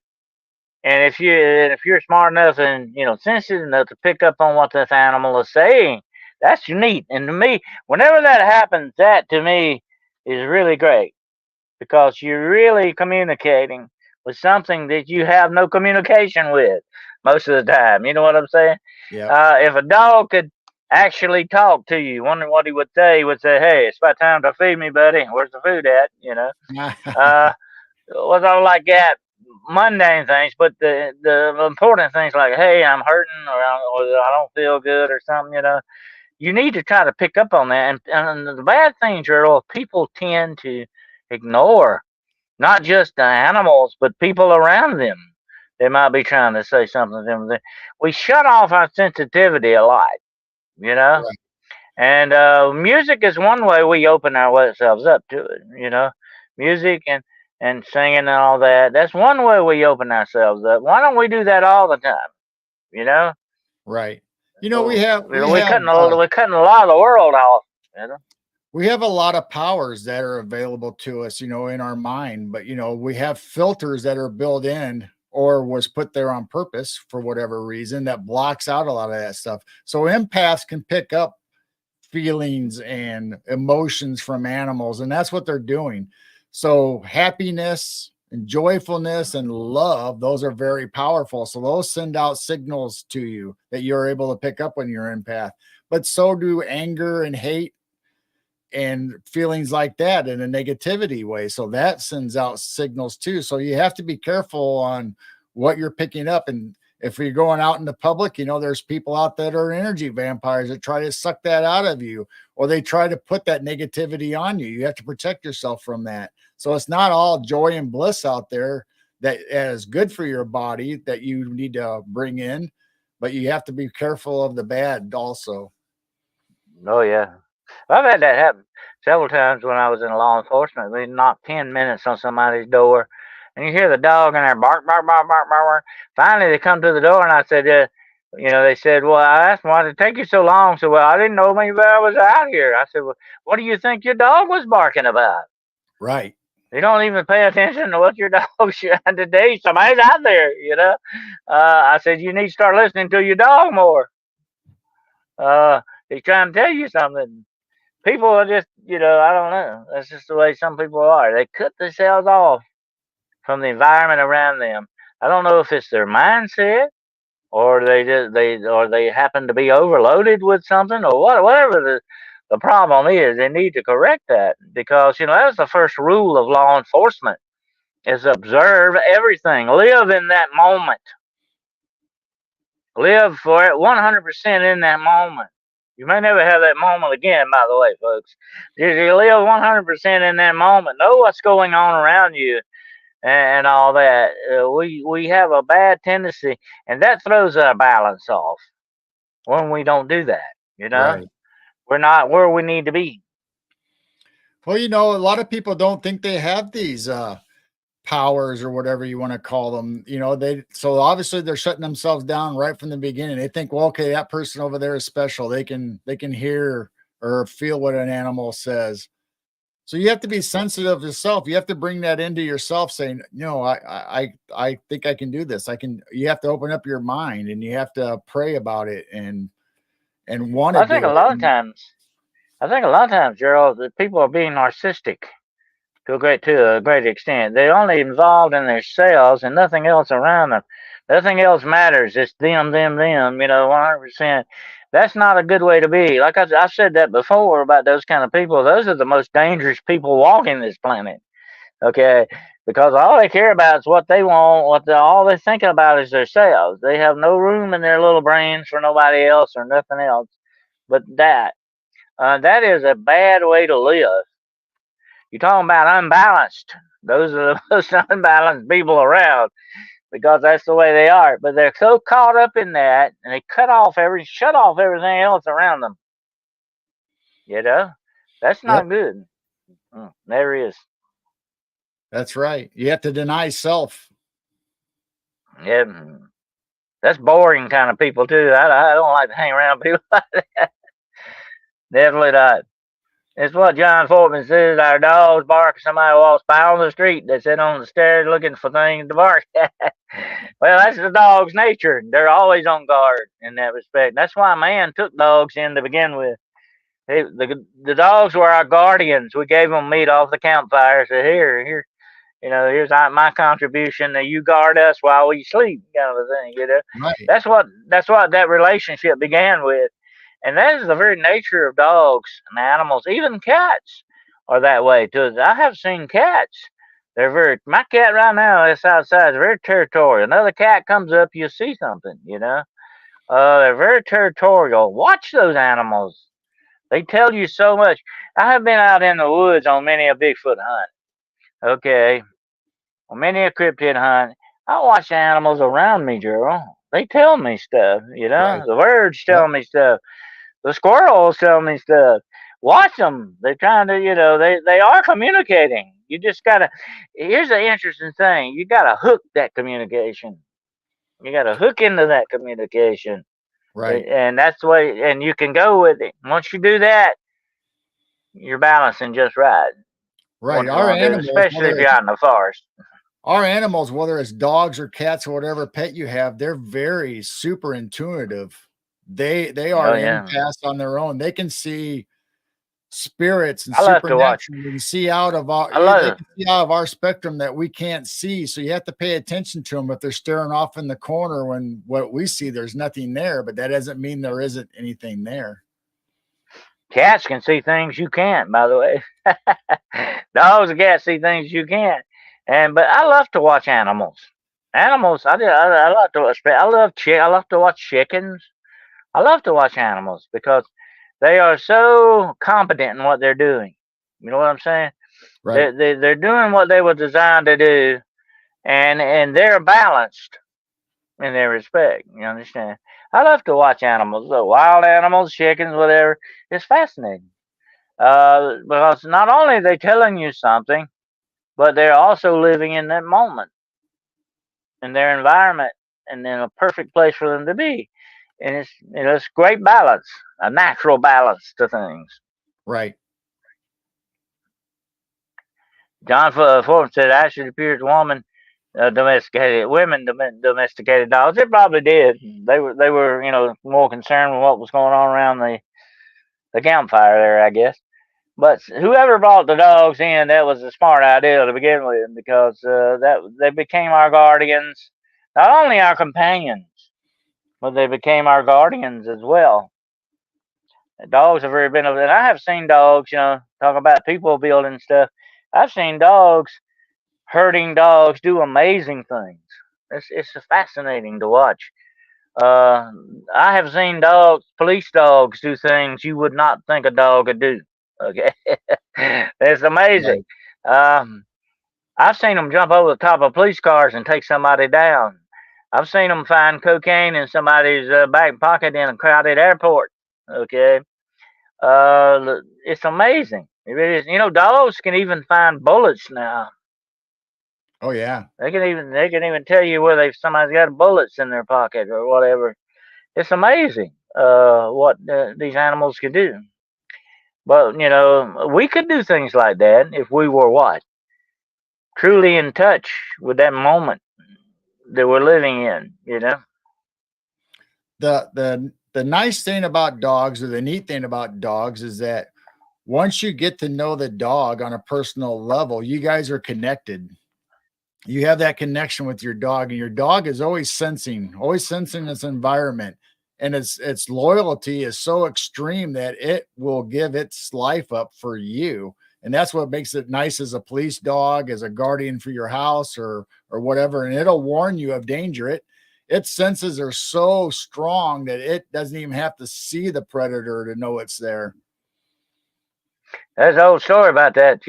And if you're smart enough and sensitive enough to pick up on what this animal is saying, that's neat. And to me, whenever that happens, that to me is really great, because you're really communicating with something that you have no communication with most of the time. You know what I'm saying? Yep. If a dog could actually talk to you, wondering what he would say, "Hey, it's about time to feed me, buddy. Where's the food at?" Uh, was all like that, mundane things, but the important things like, "Hey, I'm hurting," or "I don't feel good," or something. You need to try to pick up on that. And the bad thing, Gerald, people tend to ignore not just the animals, but people around them. They might be trying to say something to them. We shut off our sensitivity a lot, you know. Right. And music is one way we open ourselves up to it, Music, and singing and all that. That's one way we open ourselves up. Why don't we do that all the time? You know, Right. so, We we're have we're cutting a lot of the world off. You know, we have a lot of powers that are available to us, in our mind, but we have filters that are built in or was put there on purpose for whatever reason that blocks out a lot of that stuff. So empaths can pick up feelings and emotions from animals, and that's what they're doing. So happiness and joyfulness and love, those are very powerful. So those send out signals to you that you're able to pick up when you're empath. But so do anger and hate and feelings like that in a negativity way. So that sends out signals too. So you have to be careful on what you're picking up. And if you're going out in the public, there's people out that are energy vampires that try to suck that out of you, or they try to put that negativity on you. You have to protect yourself from that. So it's not all joy and bliss out there that is good for your body that you need to bring in, but you have to be careful of the bad also. oh yeah, I've had that happen several times when I was in law enforcement. We knocked 10 minutes on somebody's door, and you hear the dog in there bark, bark, bark, bark, bark, bark. Finally, they come to the door, and I said, they said, well, I asked them why did it take you so long. I said, well, I didn't know maybe I was out here. I said, well, what do you think your dog was barking about? Right. You don't even pay attention to what your dog's trying to do. Somebody's out there. I said, you need to start listening to your dog more. He's trying to tell you something. People are just, I don't know. That's just the way some people are. They cut themselves off from the environment around them. I don't know if it's their mindset, or they happen to be overloaded with something, or whatever the problem is. They need to correct that, because that's the first rule of law enforcement: is observe everything, live in that moment, live for it 100% in that moment. You may never have that moment again, by the way, folks. You live 100% in that moment. Know what's going on around you and all that. We have a bad tendency, and that throws our balance off when we don't do that. You know, Right. we're not where we need to be. Well, a lot of people don't think they have these powers or whatever you want to call them. So obviously they're shutting themselves down right from the beginning. They think, well, okay, that person over there is special. They can hear or feel what an animal says. So you have to be sensitive to self. You have to bring that into yourself, saying, no, I think I can do this. You have to open up your mind and you have to pray about it and want to I think a do lot of it. times, I think a lot of times, Gerald, that people are being narcissistic to a great extent. They're only involved in themselves and nothing else around them. Nothing else matters. It's them, them, them. 100%. That's not a good way to be. Like I've said that before about those kind of people. Those are the most dangerous people walking this planet. Okay, because all they care about is what they want. All they're thinking about is themselves. They have no room in their little brains for nobody else or nothing else but that. That is a bad way to live. You're talking about unbalanced. Those are the most unbalanced people around, because that's the way they are. But they're so caught up in that, and they shut off everything else around them. You know, that's Yep, not good. Never is. that's right. You have to deny self. Yeah, that's boring kind of people too. I don't like to hang around people like that. Definitely not. It's what John Fortman says. Our dogs bark if somebody walks by on the street. They sit on the stairs looking for things to bark at. Well, that's the dog's nature. They're always on guard in that respect. That's why man took dogs in to begin with. The dogs were our guardians. We gave them meat off the campfire. Said, here, here's my contribution. That you guard us while we sleep, kind of a thing. Right. That's what that relationship began with. And that is the very nature of dogs and animals. Even cats are that way too. I have seen cats. My cat right now that's outside is very territorial. Another cat comes up, you see something. They're very territorial. Watch those animals. They tell you so much. I have been out in the woods on many a Bigfoot hunt. Okay. On many a cryptid hunt. I watch the animals around me, Gerald. They tell me stuff. Right. The birds Yep. tell me stuff. The squirrels tell me stuff. Watch them. They're trying to, they are communicating. You just gotta. Here's the interesting thing: you gotta hook that communication. You gotta hook into that communication, Right. and that's the way. And you can go with it. Once you do that, you're balancing just right. Right. What you want to do, especially if you're out in the forest. Our animals, whether it's dogs or cats or whatever pet you have, they're very super intuitive. They are Oh yeah, empaths on their own. They can see spirits and I love to watch. supernatural. They can see out of our I they love. can see out of our spectrum that we can't see. So you have to pay attention to them if they're staring off in the corner when what we see there's nothing there, but that doesn't mean there isn't anything there. Cats can see things you can't, by the way. Dogs and cats see things you can't. But I love to watch animals. Animals, I love to watch. I love to watch chickens. I love to watch animals because they are so competent in what they're doing. You know what I'm saying? Right. They're doing what they were designed to do, and they're balanced in their respect. You understand? I love to watch animals, wild animals, chickens, whatever. It's fascinating. Because not only are they telling you something, but they're also living in that moment, in their environment, and in a perfect place for them to be. And it's great balance, a natural balance to things. Right. John Forbes said, "Actually, appears woman domesticated women domesticated dogs. It probably did. They were more concerned with what was going on around the campfire there, I guess. But whoever brought the dogs in, that was a smart idea to begin with, because that they became our guardians, not only our companions, but they became our guardians as well. Dogs are very beneficial, and I have seen dogs. Talk about people building stuff. I've seen dogs herding dogs do amazing things. It's fascinating to watch. Uh, I have seen police dogs do things you would not think a dog could do. Okay, it's amazing. Right. Um, I've seen them jump over the top of police cars and take somebody down. I've seen them find cocaine in somebody's back pocket in a crowded airport. Okay, it's amazing. It really is. Dogs can even find bullets now. Oh yeah. They can even tell you where somebody's got bullets in their pocket or whatever. It's amazing what these animals can do. But we could do things like that if we were what truly in touch with that moment that we're living in. The nice thing about dogs, or the neat thing about dogs, is that once you get to know the dog on a personal level, you guys are connected. You have that connection with your dog, and your dog is always sensing its environment, and its loyalty is so extreme that it will give its life up for you. And that's what makes it nice as a police dog, as a guardian for your house, or whatever. And it'll warn you of danger. Its senses are so strong that it doesn't even have to see the predator to know it's there. There's an old story about that.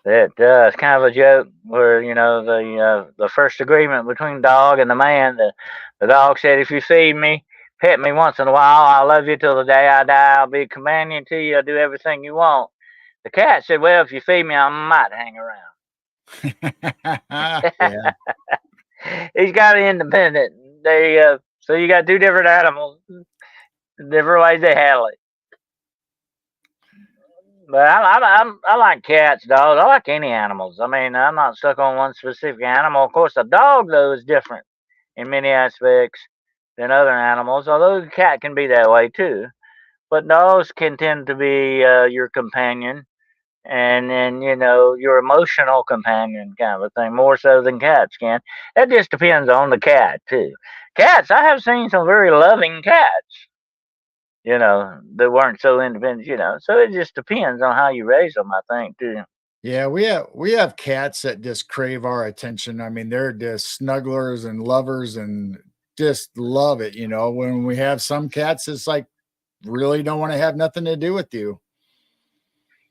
That it's kind of a joke where the first agreement between the dog and the man. The dog said, "If you feed me, pet me once in a while, I'll love you till the day I die. I'll be a companion to you. I'll do everything you want." The cat said, "Well, if you feed me, I might hang around." Yeah. He's got an independent. So you got two different animals, different ways they handle it. But I like cats, dogs. I like any animals. I mean, I'm not stuck on one specific animal. Of course, a dog though is different in many aspects than other animals. Although the cat can be that way too. But dogs can tend to be your companion, and then your emotional companion kind of a thing, more so than cats can. That just depends on the cat too. Cats, I have seen some very loving cats. That weren't so independent. So it just depends on how you raise them, I think too. Yeah, we have cats that just crave our attention. I mean, they're just snugglers and lovers and just love it. When we have some cats, it's like really don't want to have nothing to do with you.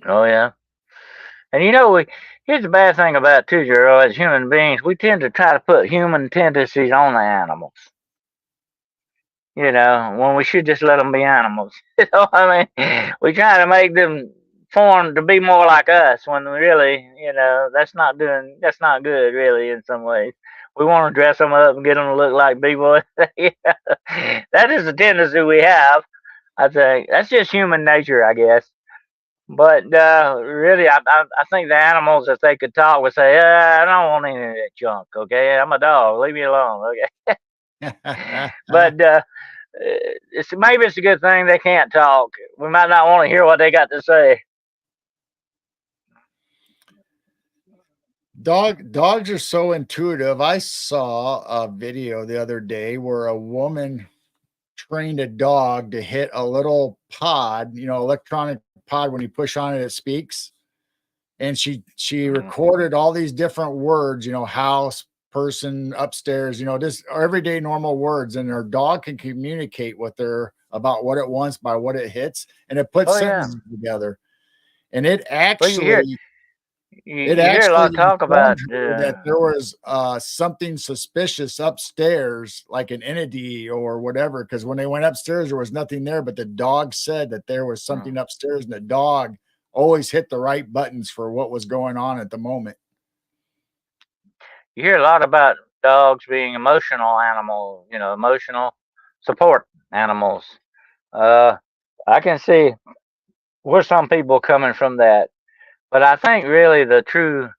Oh yeah. And here's the bad thing about it too, Jero, as human beings, we tend to try to put human tendencies on the animals. When we should just let them be animals. I mean, we try to make them formed to be more like us when really, that's not good really in some ways. We want to dress them up and get them to look like people. Yeah. That is the tendency we have. I think that's just human nature, I guess. But really, I think the animals, if they could talk, would say, I don't want any of that junk, okay? I'm a dog. Leave me alone, okay? But maybe it's a good thing they can't talk. We might not want to hear what they got to say. Dogs are so intuitive. I saw a video the other day where a woman trained a dog to hit a little pod, electronic pod. When you push on it, it speaks. And she recorded all these different words, house, person, upstairs, just everyday normal words. And her dog can communicate with her about what it wants by what it hits, and it puts Oh yeah. sentences together. And it Well, actually you it hear a lot actually of talk informed about. her that there was something suspicious upstairs, like an entity or whatever. Because when they went upstairs, there was nothing there, but the dog said that there was something upstairs, and the dog always hit the right buttons for what was going on at the moment. You hear a lot about dogs being emotional animals, emotional support animals. Uh, I can see where some people coming from that, but I think really the true,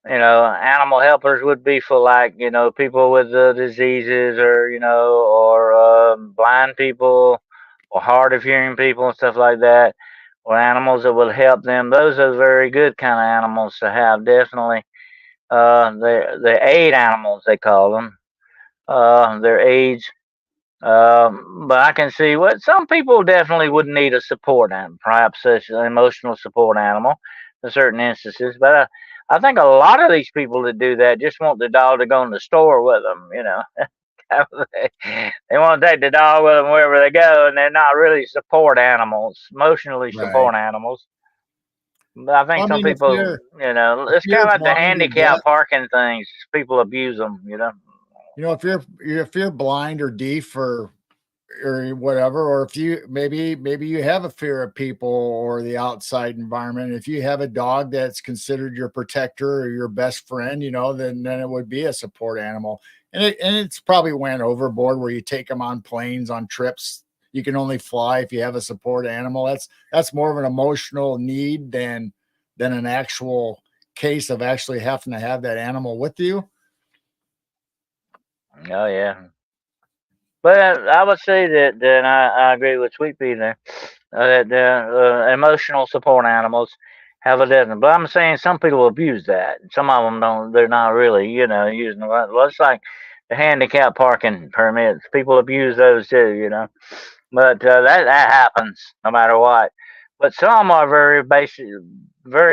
animal helpers would be for like, people with diseases or, or blind people or hard of hearing people and stuff like that, or animals that will help them. Those are very good kind of animals to have, definitely. The aid animals, they call them. Their aids. But I can see what some people definitely would need a support animal, perhaps such an emotional support animal in certain instances. But I think a lot of these people that do that just want the dog to go in the store with them, they want to take the dog with them wherever they go, and they're not really support animals, emotionally Right. support animals. But I think I some mean, if people, you're if it's kind you're of like the blind or handicap deaf, parking things. People abuse them. if you're blind or deaf or whatever, or if you maybe you have a fear of people or the outside environment, if you have a dog that's considered your protector or your best friend, then it would be a support animal. And it's probably went overboard where you take them on planes, on trips. You can only fly if you have a support animal. That's more of an emotional need than an actual case of actually having to have that animal with you. Oh yeah. But I would say that I agree with Sweet Pea there. That emotional support animals have a definite. But I'm saying some people abuse that. Some of them don't. They're not really, using the right. Well, it's like the handicap parking permits. People abuse those too. But that happens no matter what. But some are very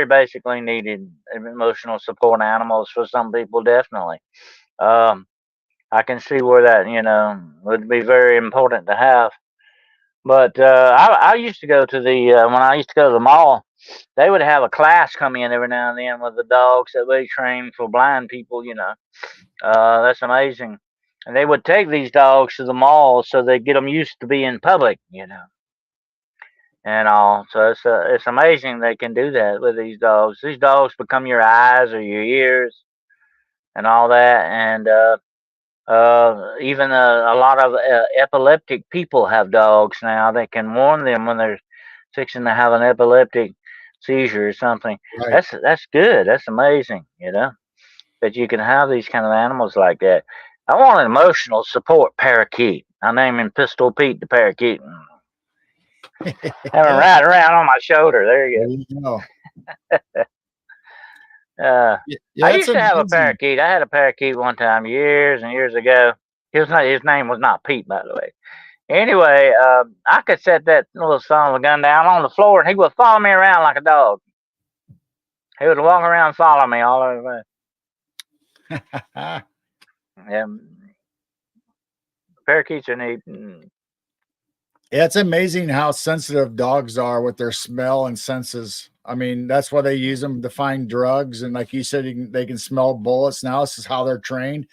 basically needed emotional support animals for some people. Definitely. Um, I can see where that would be very important to have. But I used to go to the when I used to go to the mall, they would have a class come in every now and then with the dogs that they train for blind people. That's amazing. And they would take these dogs to the mall so they get them used to being public. And all. So it's amazing they can do that with these dogs. These dogs become your eyes or your ears and all that. And even a lot of epileptic people have dogs now that can warn them when they're fixing to have an epileptic seizure or something. Right. That's good. That's amazing. That you can have these kind of animals like that. I want an emotional support parakeet. I name him Pistol Pete the parakeet. Have him There ride around on my shoulder. There you you go. go. I Yeah, it's used to have a amazing. parakeet. I had a parakeet one time years and years ago. His name was not Pete, by the way. Anyway, I could set that little son of a gun down on the floor, and he would follow me around like a dog. He would walk around and follow me all over the place. Parakeets are neat. Yeah, it's amazing how sensitive dogs are with their smell and senses. I mean, that's why they use them to find drugs. And like you said, they can smell bullets now. This is how they're trained,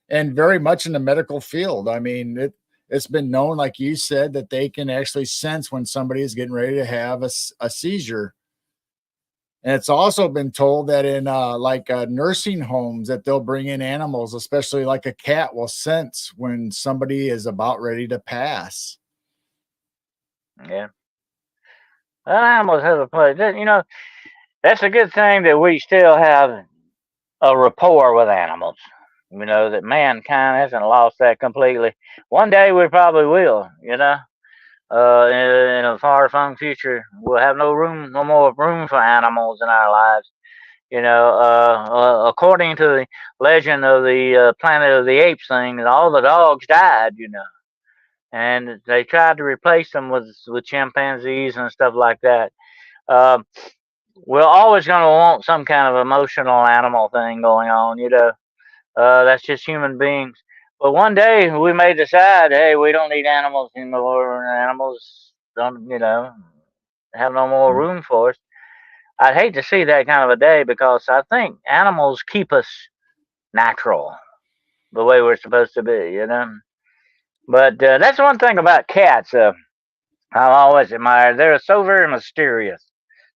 and very much in the medical field. I mean, it's been known, like you said, that they can actually sense when somebody is getting ready to have a seizure. And it's also been told that in like nursing homes that they'll bring in animals, especially like a cat will sense when somebody is about ready to pass. Yeah. Well, animals have a place. That's a good thing that we still have a rapport with animals. That mankind hasn't lost that completely. One day we probably will. In a far flung future, we'll have no more room for animals in our lives. According to the legend of the Planet of the Apes thing, all the dogs died. And they tried to replace them with chimpanzees and stuff like that. Um, we're always going to want some kind of emotional animal thing going on. That's just human beings. But one day we may decide, hey, we don't need animals anymore. Animals don't, have no more room for us. I'd hate to see that kind of a day because I think animals keep us natural, the way we're supposed to be. But that's one thing about cats. I've always admired. They're so very mysterious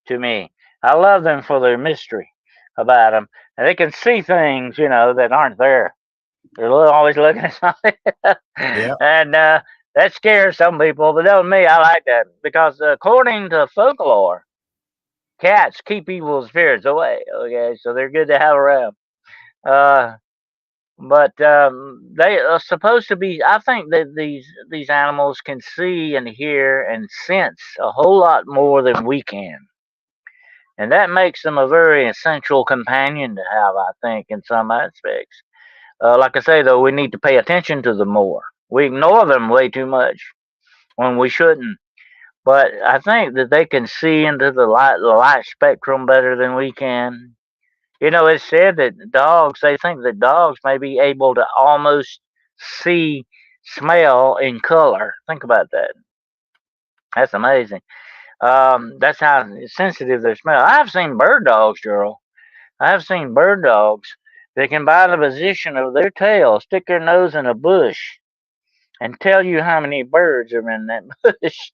to me. I love them for their mystery about them, and they can see things, that aren't there. They're always looking at something, Yeah, and that scares some people. But not me. I like that because according to folklore, cats keep evil spirits away. Okay, so they're good to have around. Uh, but they are supposed to be. I think that these animals can see and hear and sense a whole lot more than we can, and that makes them a very essential companion to have. I think in some aspects. Like I say, though, we need to pay attention to them more. We ignore them way too much when we shouldn't. But I think that they can see into the light spectrum better than we can. It's said that they think that dogs may be able to almost see, smell, and color. Think about that. That's amazing. That's how sensitive they smell. I've seen bird dogs, Gerald. I've seen bird dogs that can, by the position of their tail, stick their nose in a bush and tell you how many birds are in that bush.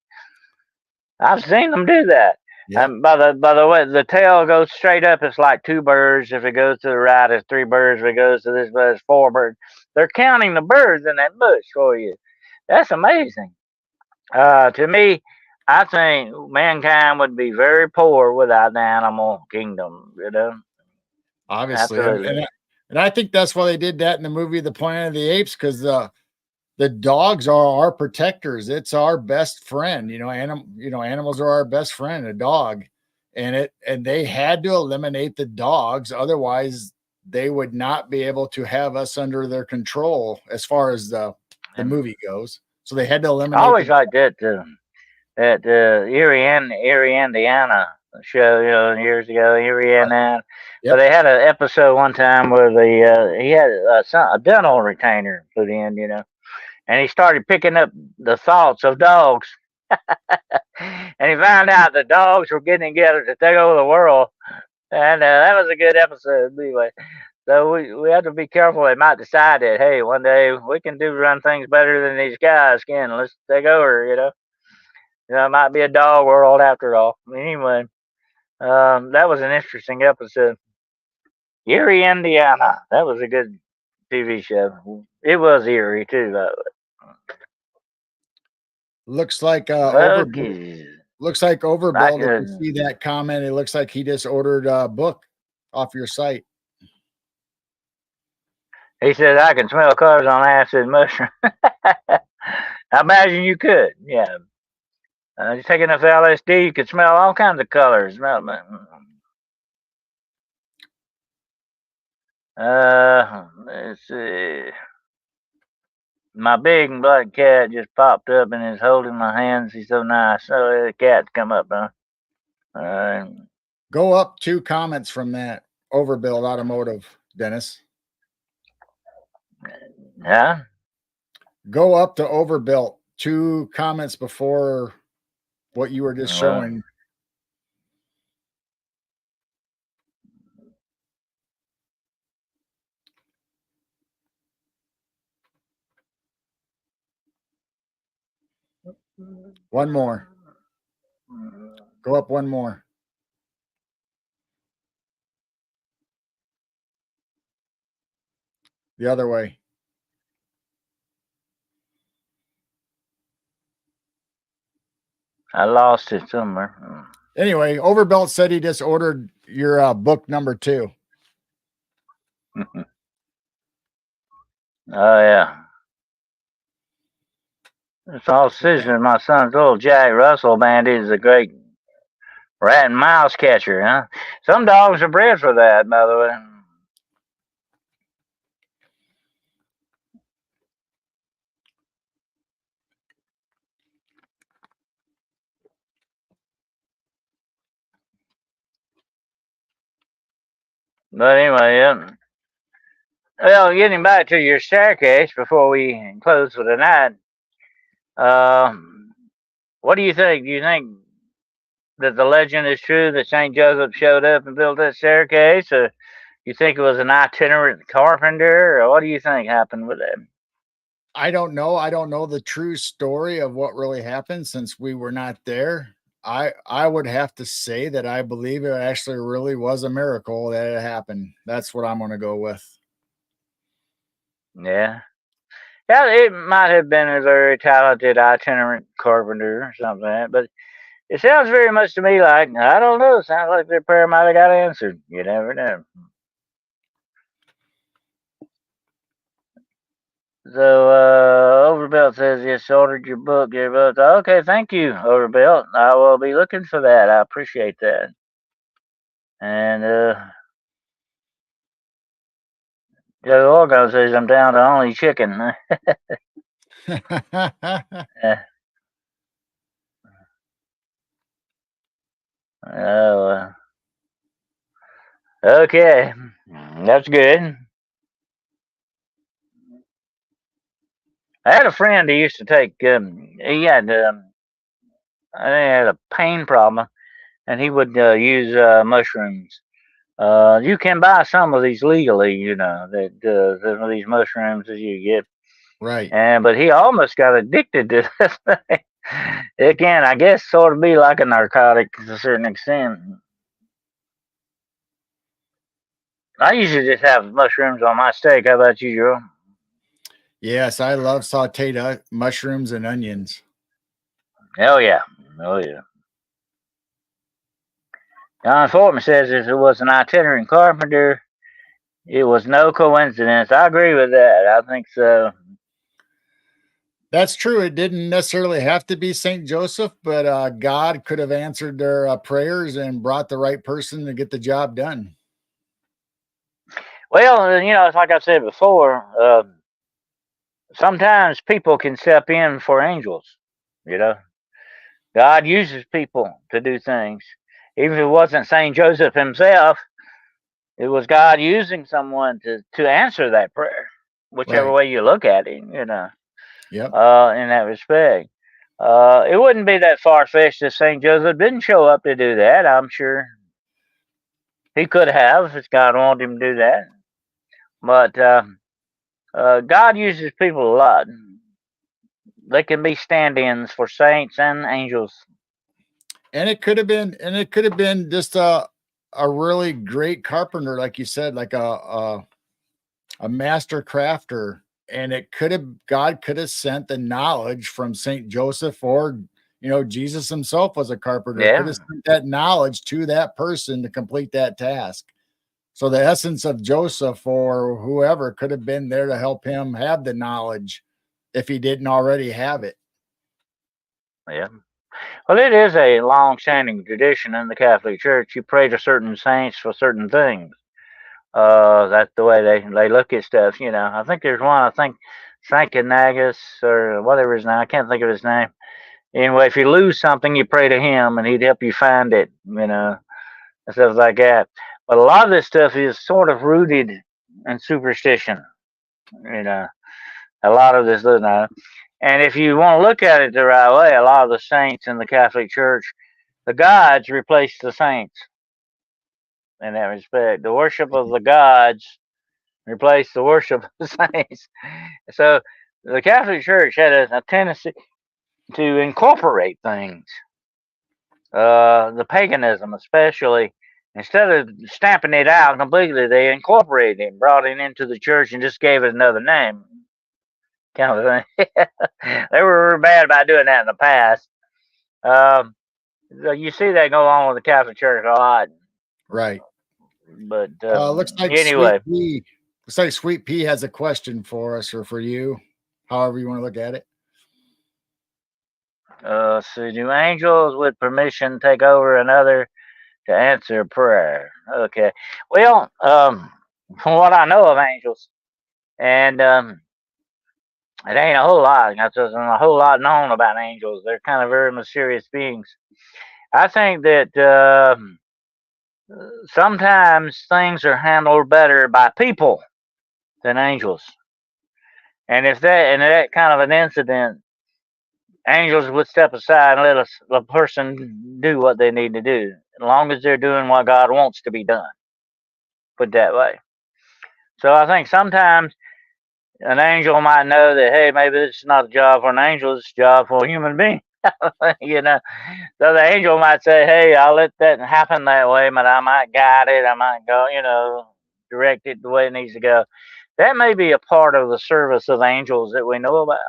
I've seen them do that. yeah, And by the way, the tail goes straight up. It's like two birds. If it goes to the right, it's three birds. If it goes to this way, it's four birds. They're counting the birds in that bush for you. That's amazing. To me, I think mankind would be very poor without the animal kingdom. obviously, Absolutely. and I think that's why they did that in the movie The Planet of the Apes, because the dogs are our protectors. It's our best friend. Animals are our best friend, a dog. And they had to eliminate the dogs, otherwise they would not be able to have us under their control as far as the And movie goes. So they had to I eliminate always the liked that Erie, Indiana show, years ago, Erie, Indiana. But Yep. they had an episode one time where he had a dental retainer put in, and he started picking up the thoughts of dogs, and he found out the dogs were getting together to take over the world, and that was a good episode anyway. So we have to be careful. They might decide that, hey, one day we can run things better than these guys can. Let's take over. It might be a dog world after all. Anyway, that was an interesting episode. Erie, Indiana. That was a good TV show. It was eerie too, though. looks like Okay. I Overbuild. If you could. see that comment, it looks like he just ordered a book off your site. He said I can smell cars on acid mushroom. I imagine you could. Yeah. You take enough LSD, you could smell all kinds of colors. Let's see. My big black cat just popped up and is holding my hands. He's so nice. So the cat's come up, huh? Uh, Go up 2 comments from that Overbuild Automotive, Dennis. yeah. Go up to Overbuilt 2 comments before what you were just Well, showing. One more. Go up one more. The other way. I lost it somewhere. Anyway, Overbelt said he just ordered your book number 2. Oh yeah. It's all decision. My son's little Jack Russell Bandit is a great rat and mouse catcher, huh? Some dogs are bred for that, by the way. But anyway, yeah. Well, getting back to your staircase before we close for the night, what do you think? Do you think that the legend is true that St. Joseph showed up and built that staircase, or you think it was an itinerant carpenter, or what do you think happened with it? I don't know. I don't know the true story of what really happened since we were not there. I would have to say that I believe it actually really was a miracle that it happened. That's what I'm going to go with. Yeah. Yeah, it might have been a very talented itinerant carpenter or something, but it sounds very much to me like, I don't know, it sounds like their prayer might have got answered. You never know. So, Overbelt says, yes, ordered your book, your book. Okay, thank you, Overbelt. I will be looking for that. I appreciate that. And, Joe Orgo says, I'm down to only chicken. Oh, okay. That's good. I had a friend who used to take, he had, I think he had a pain problem, and he would use mushrooms. You can buy some of these legally, that some of these mushrooms that you get. Right. And but he almost got addicted to this thing. It can, I guess, sort of be like a narcotic to a certain extent. I usually just have mushrooms on my steak. How about you, Joe? Yes, I love sauteed mushrooms and onions. Oh yeah, oh yeah. John Fortman says if it was an itinerant carpenter, it was no coincidence. I agree with that. I think so. That's true. It didn't necessarily have to be St. Joseph, but God could have answered their prayers and brought the right person to get the job done. Well, it's like I said before. Sometimes people can step in for angels. You know, God uses people to do things. Even if it wasn't Saint Joseph himself, it was God using someone to answer that prayer, whichever Right. way you look at it. Yep. In that respect. It wouldn't be that far fetched if Saint Joseph didn't show up to do that. I'm sure he could have if God wanted him to do that. But God uses people a lot. They can be stand-ins for saints and angels. And it could have been just a really great carpenter, like you said, like a master crafter. And God could have sent the knowledge from Saint Joseph, or Jesus himself was a carpenter, could have Yeah, sent that knowledge to that person to complete that task. So the essence of Joseph or whoever could have been there to help him have the knowledge if he didn't already have it. yeah. Well, it is a long-standing tradition in the Catholic Church. You pray to certain saints for certain things. That's the way they look at stuff. I think there's one. I think Saint Canagus or whatever his name. I can't think of his name. Anyway, if you lose something, you pray to him, and he'd help you find it. And stuff like that. But a lot of this stuff is sort of rooted in superstition. You know, a lot of this, and if you want to look at it the right way, a lot of the saints in the Catholic Church, the gods replace the saints in that respect. The worship of the gods replace the worship of the saints. So the Catholic Church had a tendency to incorporate things, the paganism especially, Instead of stamping it out completely, they incorporated it, brought it into the church, and just gave it another name, kind of thing. They were really bad about doing that in the past. Um, you see that go on with the Catholic Church a lot. Right. But Looks like anyway, Sweet Pea has a question for us or for you, however you want to look at it. so do angels with permission take over another to answer prayer? Okay. Well, from what I know of angels, and it ain't a whole lot. There's a whole lot known about angels. They're kind of very mysterious beings. I think that sometimes things are handled better by people than angels. And if that in that kind of an incident, angels would step aside and let the person do what they need to do, as long as they're doing what God wants to be done. Put it that way. So I think sometimes an angel might know that, hey, maybe this is not a job for an angel, it's a job for a human being. you know, so the angel might say, hey, I'll let that happen that way, but I might guide it, I might go, direct it the way it needs to go. That may be a part of the service of angels that we know about.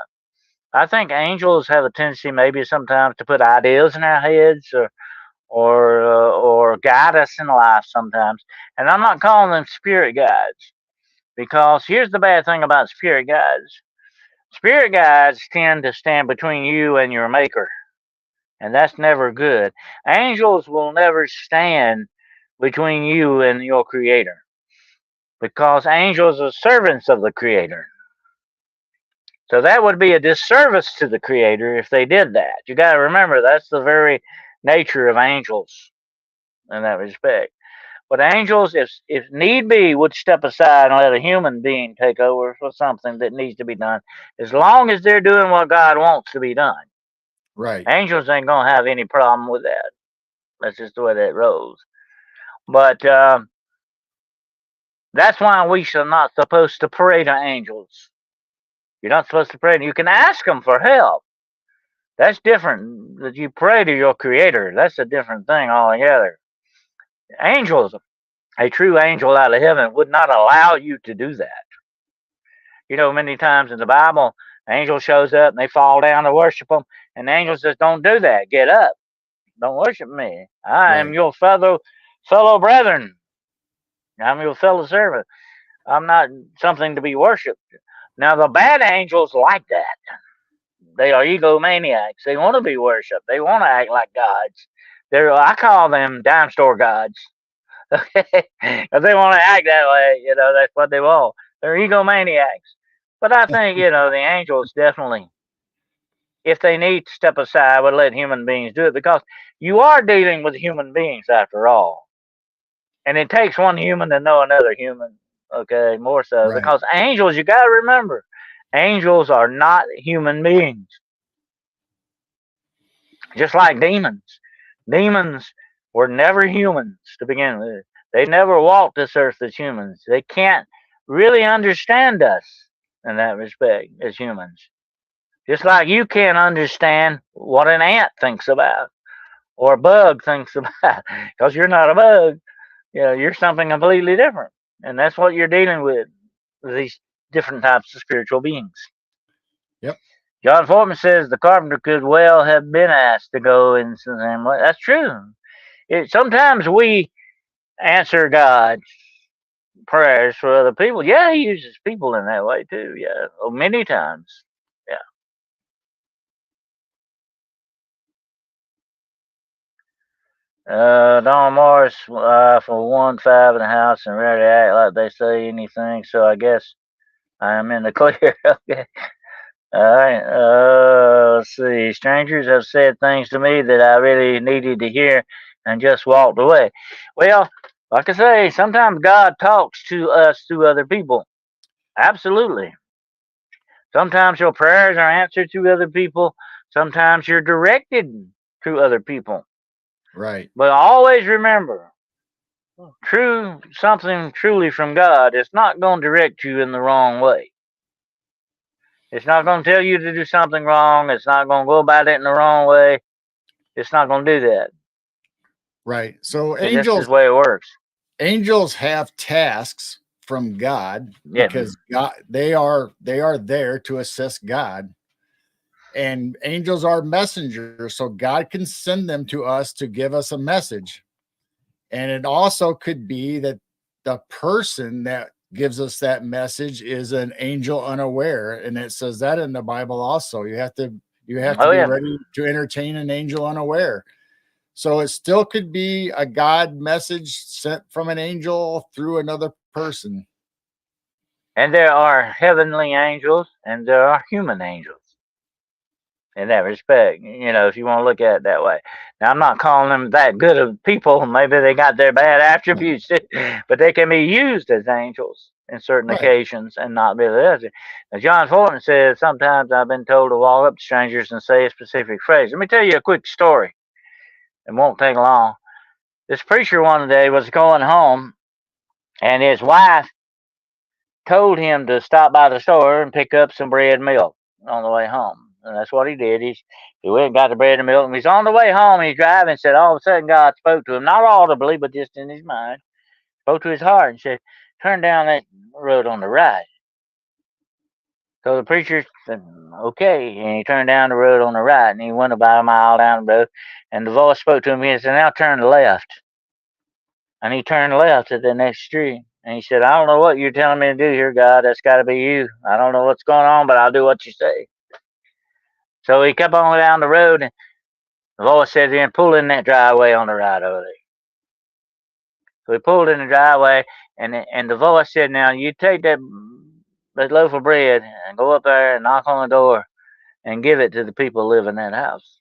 I think angels have a tendency, maybe sometimes, to put ideas in our heads, or guide us in life sometimes. And I'm not calling them spirit guides, because here's the bad thing about spirit guides. Spirit guides tend to stand between you and your maker, and that's never good. Angels will never stand between you and your creator, because angels are servants of the creator. So that would be a disservice to the creator if they did that. You got to remember, that's the very nature of angels in that respect. But angels, if need be, would step aside and let a human being take over for something that needs to be done, as long as they're doing what God wants to be done. Right. Angels ain't gonna have any problem with that. That's just the way that rolls. But that's why we are not supposed to pray to angels. You're not supposed to pray. You can ask them for help. That's different. That you pray to your creator. That's a different thing altogether. Angels, a true angel out of heaven, would not allow you to do that. Many times in the Bible, an angel shows up and they fall down to worship them, and the angel says, "Don't do that. Get up. Don't worship me. I am Right. your fellow brethren. I'm your fellow servant. I'm not something to be worshipped." Now, the bad angels like that. They are egomaniacs. They want to be worshipped. They want to act like gods. I call them dime store gods. Okay, if they want to act that way, that's what they want. They're egomaniacs. But I think the angels definitely, if they need to step aside, would let human beings do it, because you are dealing with human beings after all, and it takes one human to know another human. Okay, more so, Right. because angels, you got to remember, angels are not human beings. Just like demons. Demons were never humans to begin with. They never walked this earth as humans. They can't really understand us in that respect as humans. Just like you can't understand what an ant thinks about or a bug thinks about, because you're not a bug. You're something completely different. And that's what you're dealing with these different types of spiritual beings. Yep. John Fortman says the carpenter could well have been asked to go in the same way. That's true. Sometimes we answer God's prayers for other people. Yeah, He uses people in that way too. Yeah, many times. Yeah. Don Morris, for 1-5 in the house and rarely act like they say anything, so I guess I am in the clear. Okay. All right. Let's see. Strangers have said things to me that I really needed to hear and just walked away. Well, like I say, sometimes God talks to us through other people. Absolutely. Sometimes your prayers are answered through other people. Sometimes you're directed through other people. Right. But always remember, something truly from God is not going to direct you in the wrong way. It's not going to tell you to do something wrong. It's not going to go about it in the wrong way. It's not going to do that. Right. So So this is the way it works. angels have tasks from God Yeah. because God they are there to assist God. And angels are messengers, so God can send them to us to give us a message. And it also could be that the person that gives us that message is an angel unaware, and it says that in the Bible also. You have to Oh be yeah. ready to entertain an angel unaware. So it still could be a God message sent from an angel through another person. And there are heavenly angels and there are human angels in that respect, if you want to look at it that way. Now, I'm not calling them that good of people. Maybe they got their bad attributes, but they can be used as angels in certain Right. occasions and not really as it. Now, John Fortin says, sometimes I've been told to walk up to strangers and say a specific phrase. Let me tell you a quick story. It won't take long. This preacher one day was going home, and his wife told him to stop by the store and pick up some bread and milk on the way home. And that's what he did. He went and got the bread and milk. And he's on the way home. He's driving. Said all of a sudden God spoke to him, not audibly, but just in his mind. Spoke to his heart and said, "Turn down that road on the right." So the preacher said, "Okay," and he turned down the road on the right, and he went about a mile down the road. And the voice spoke to him. He said, "Now turn left." And he turned left at the next street. And he said, "I don't know what you're telling me to do here, God. That's got to be you. I don't know what's going on, but I'll do what you say." So he kept on down the road, and the voice said to him, "Pull in that driveway on the right over there." So he pulled in the driveway, and the voice said, "Now you take that loaf of bread and go up there and knock on the door and give it to the people who live in that house."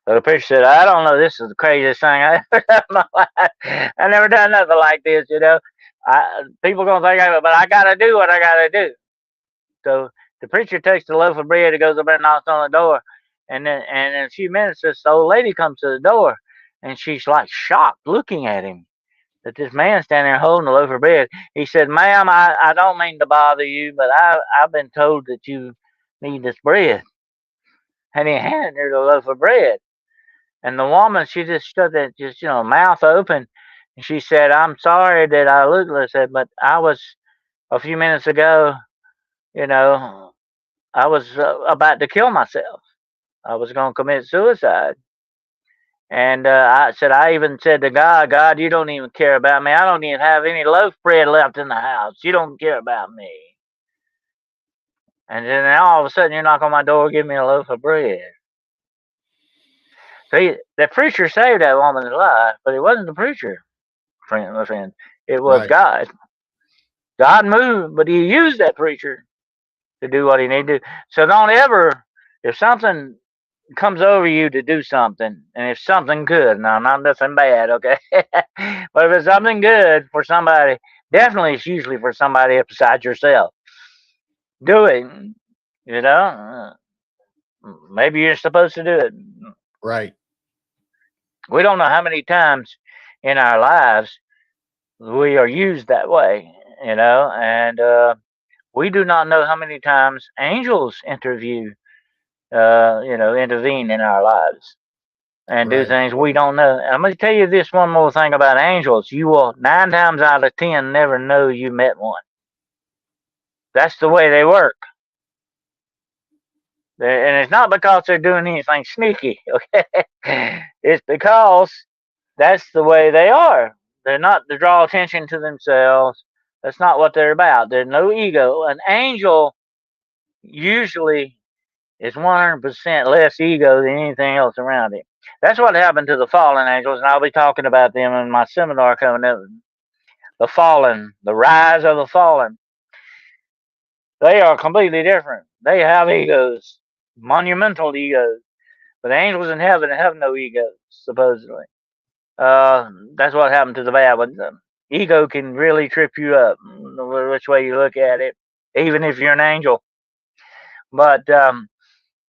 So the preacher said, "I don't know. This is the craziest thing I ever done in my life. I never done nothing like this. People gonna think of it, but I gotta do what I gotta do." So the preacher takes the loaf of bread and goes up there and knocks on the door, and in a few minutes this old lady comes to the door, and she's like shocked, looking at him. That this man standing there holding the loaf of bread. He said, "Ma'am, I don't mean to bother you, but I've been told that you need this bread." And he handed her the loaf of bread. And the woman, she just stood there, just, mouth open. And she said, "I'm sorry that I looked like that, but I was, a few minutes ago, you know, I was about to kill myself. I was going to commit suicide." And I said, "I even said to God, God, you don't even care about me. I don't even have any loaf bread left in the house. You don't care about me. And then now all of a sudden you knock on my door, give me a loaf of bread." See, the preacher saved that woman's life, but it wasn't the preacher, my friend. It was Right. God. God moved, but he used that preacher to do what he needed to. So don't ever, if something comes over you to do something, and if something good, now not nothing bad, okay, but if it's something good for somebody, definitely it's usually for somebody besides yourself. Do it. You know, maybe you're supposed to do it. Right. We don't know how many times in our lives we are used that way, and we do not know how many times angels intervene in our lives and do Right. things we don't know. I'm going to tell you this one more thing about angels. You will 9 times out of 10 never know you met one. That's the way they work. And it's not because they're doing anything sneaky, okay? It's because that's the way they are. They're not to draw attention to themselves. That's not what they're about. There's no ego. An angel usually is 100% less ego than anything else around him. That's what happened to the fallen angels, and I'll be talking about them in my seminar coming up. The fallen, the rise of the fallen. They are completely different. They have egos, monumental egos. But angels in heaven have no egos, supposedly. That's what happened to the bad ones. Ego can really trip you up, which way you look at it, even if you're an angel. But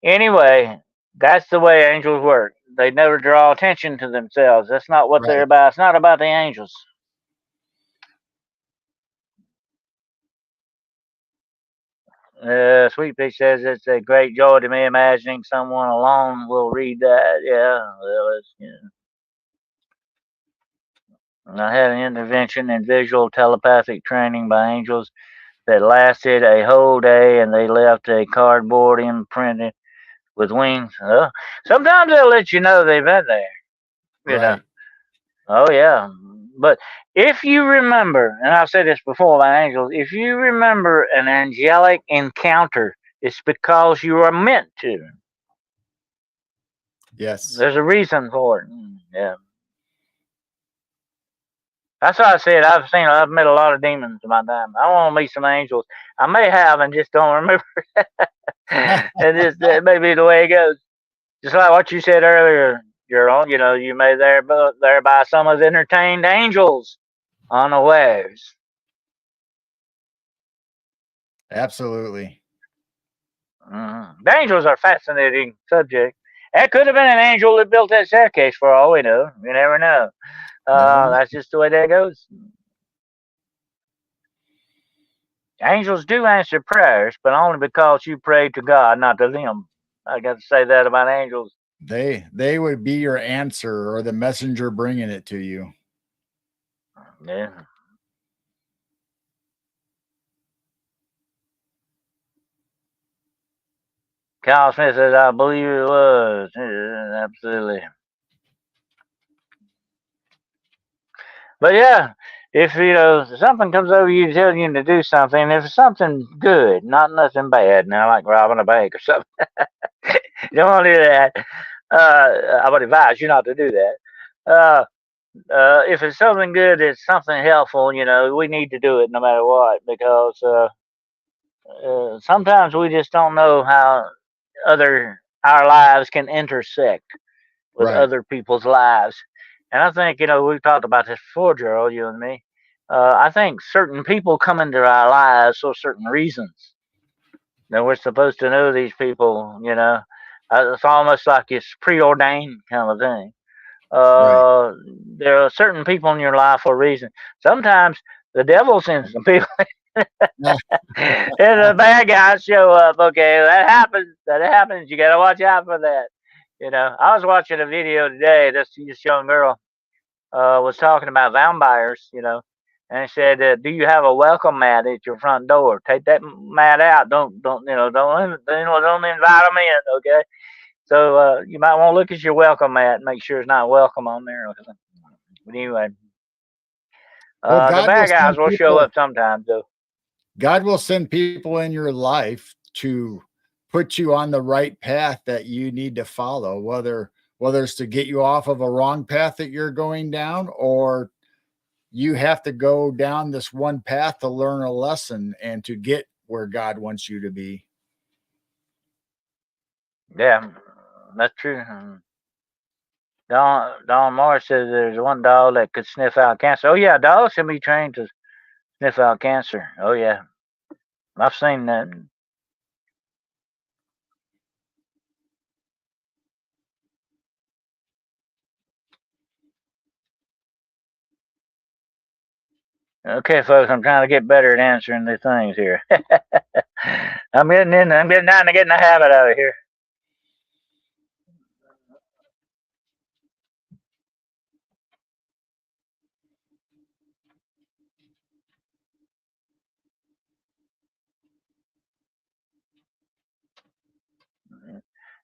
anyway, that's the way angels work. They never draw attention to themselves. That's not what they're Right. about. It's not about the angels. Sweet Pea says it's a great joy to me imagining someone alone will read that. Yeah, well, I had an intervention in visual telepathic training by angels that lasted a whole day, and they left a cardboard imprinted with wings. Sometimes they'll let you know they've been there. You know. Right. Oh yeah. But if you remember, and I've said this before about angels, if you remember an angelic encounter, it's because you are meant to. Yes. There's a reason for it. Yeah. That's why I said I've met a lot of demons in my time. I want to meet some angels. I may have and just don't remember. And just that may be the way it goes. Just like what you said earlier, you're on. You know, you may thereby some have entertained angels unawares. Absolutely. The angels are a fascinating subject. That could have been an angel that built that staircase for all we know. You never know. Never know. That's just the way that goes. Angels do answer prayers, but only because you pray to God, not to them. I got to say that about angels. They would be your answer or the messenger bringing it to you. Yeah. Kyle Smith says, I believe it was. Yeah, absolutely. But yeah, if something comes over you telling you to do something, if it's something good, not nothing bad, now like robbing a bank or something, you don't want to do that. I would advise you not to do that. If it's something good, it's something helpful. We need to do it no matter what, because sometimes we just don't know how our lives can intersect with Right. other people's lives. And I think, we've talked about this before, Gerald, you and me. I think certain people come into our lives for certain reasons. That we're supposed to know these people. It's almost like it's preordained kind of thing. Right. Uh, there are certain people in your life for a reason. Sometimes the devil sends some people, and the bad guys show up. Okay, that happens. That happens. You got to watch out for that. I was watching a video today. This young girl was talking about vampires. And it said, "Do you have a welcome mat at your front door? Take that mat out. Don't invite them in. Okay." So you might want to look at your welcome mat and make sure it's not welcome on there. But anyway, Well, the God will bad guys send will show people. up sometimes, though. God will send people in your life to put you on the right path that you need to follow, whether it's to get you off of a wrong path that you're going down, or you have to go down this one path to learn a lesson and to get where God wants you to be. Yeah, that's true. Don Morris says there's one dog that could sniff out cancer. Oh yeah, dogs can be trained to sniff out cancer. Oh yeah, I've seen that. Okay, folks, I'm trying to get better at answering the things here. I'm getting down to getting the habit of it here.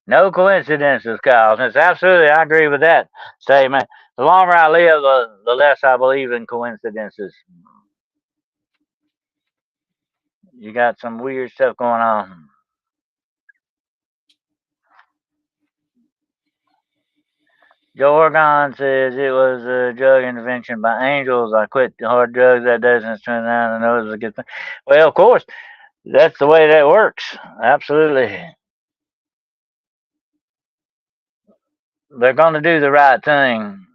No coincidences, Kyle. It's absolutely, I agree with that statement. The longer I live, the less I believe in coincidences. You got some weird stuff going on. Joe Oregon says it was a drug intervention by angels. I quit the hard drugs that day since 29 and know it was a good thing. Well, of course, that's the way that works. Absolutely. They're going to do the right thing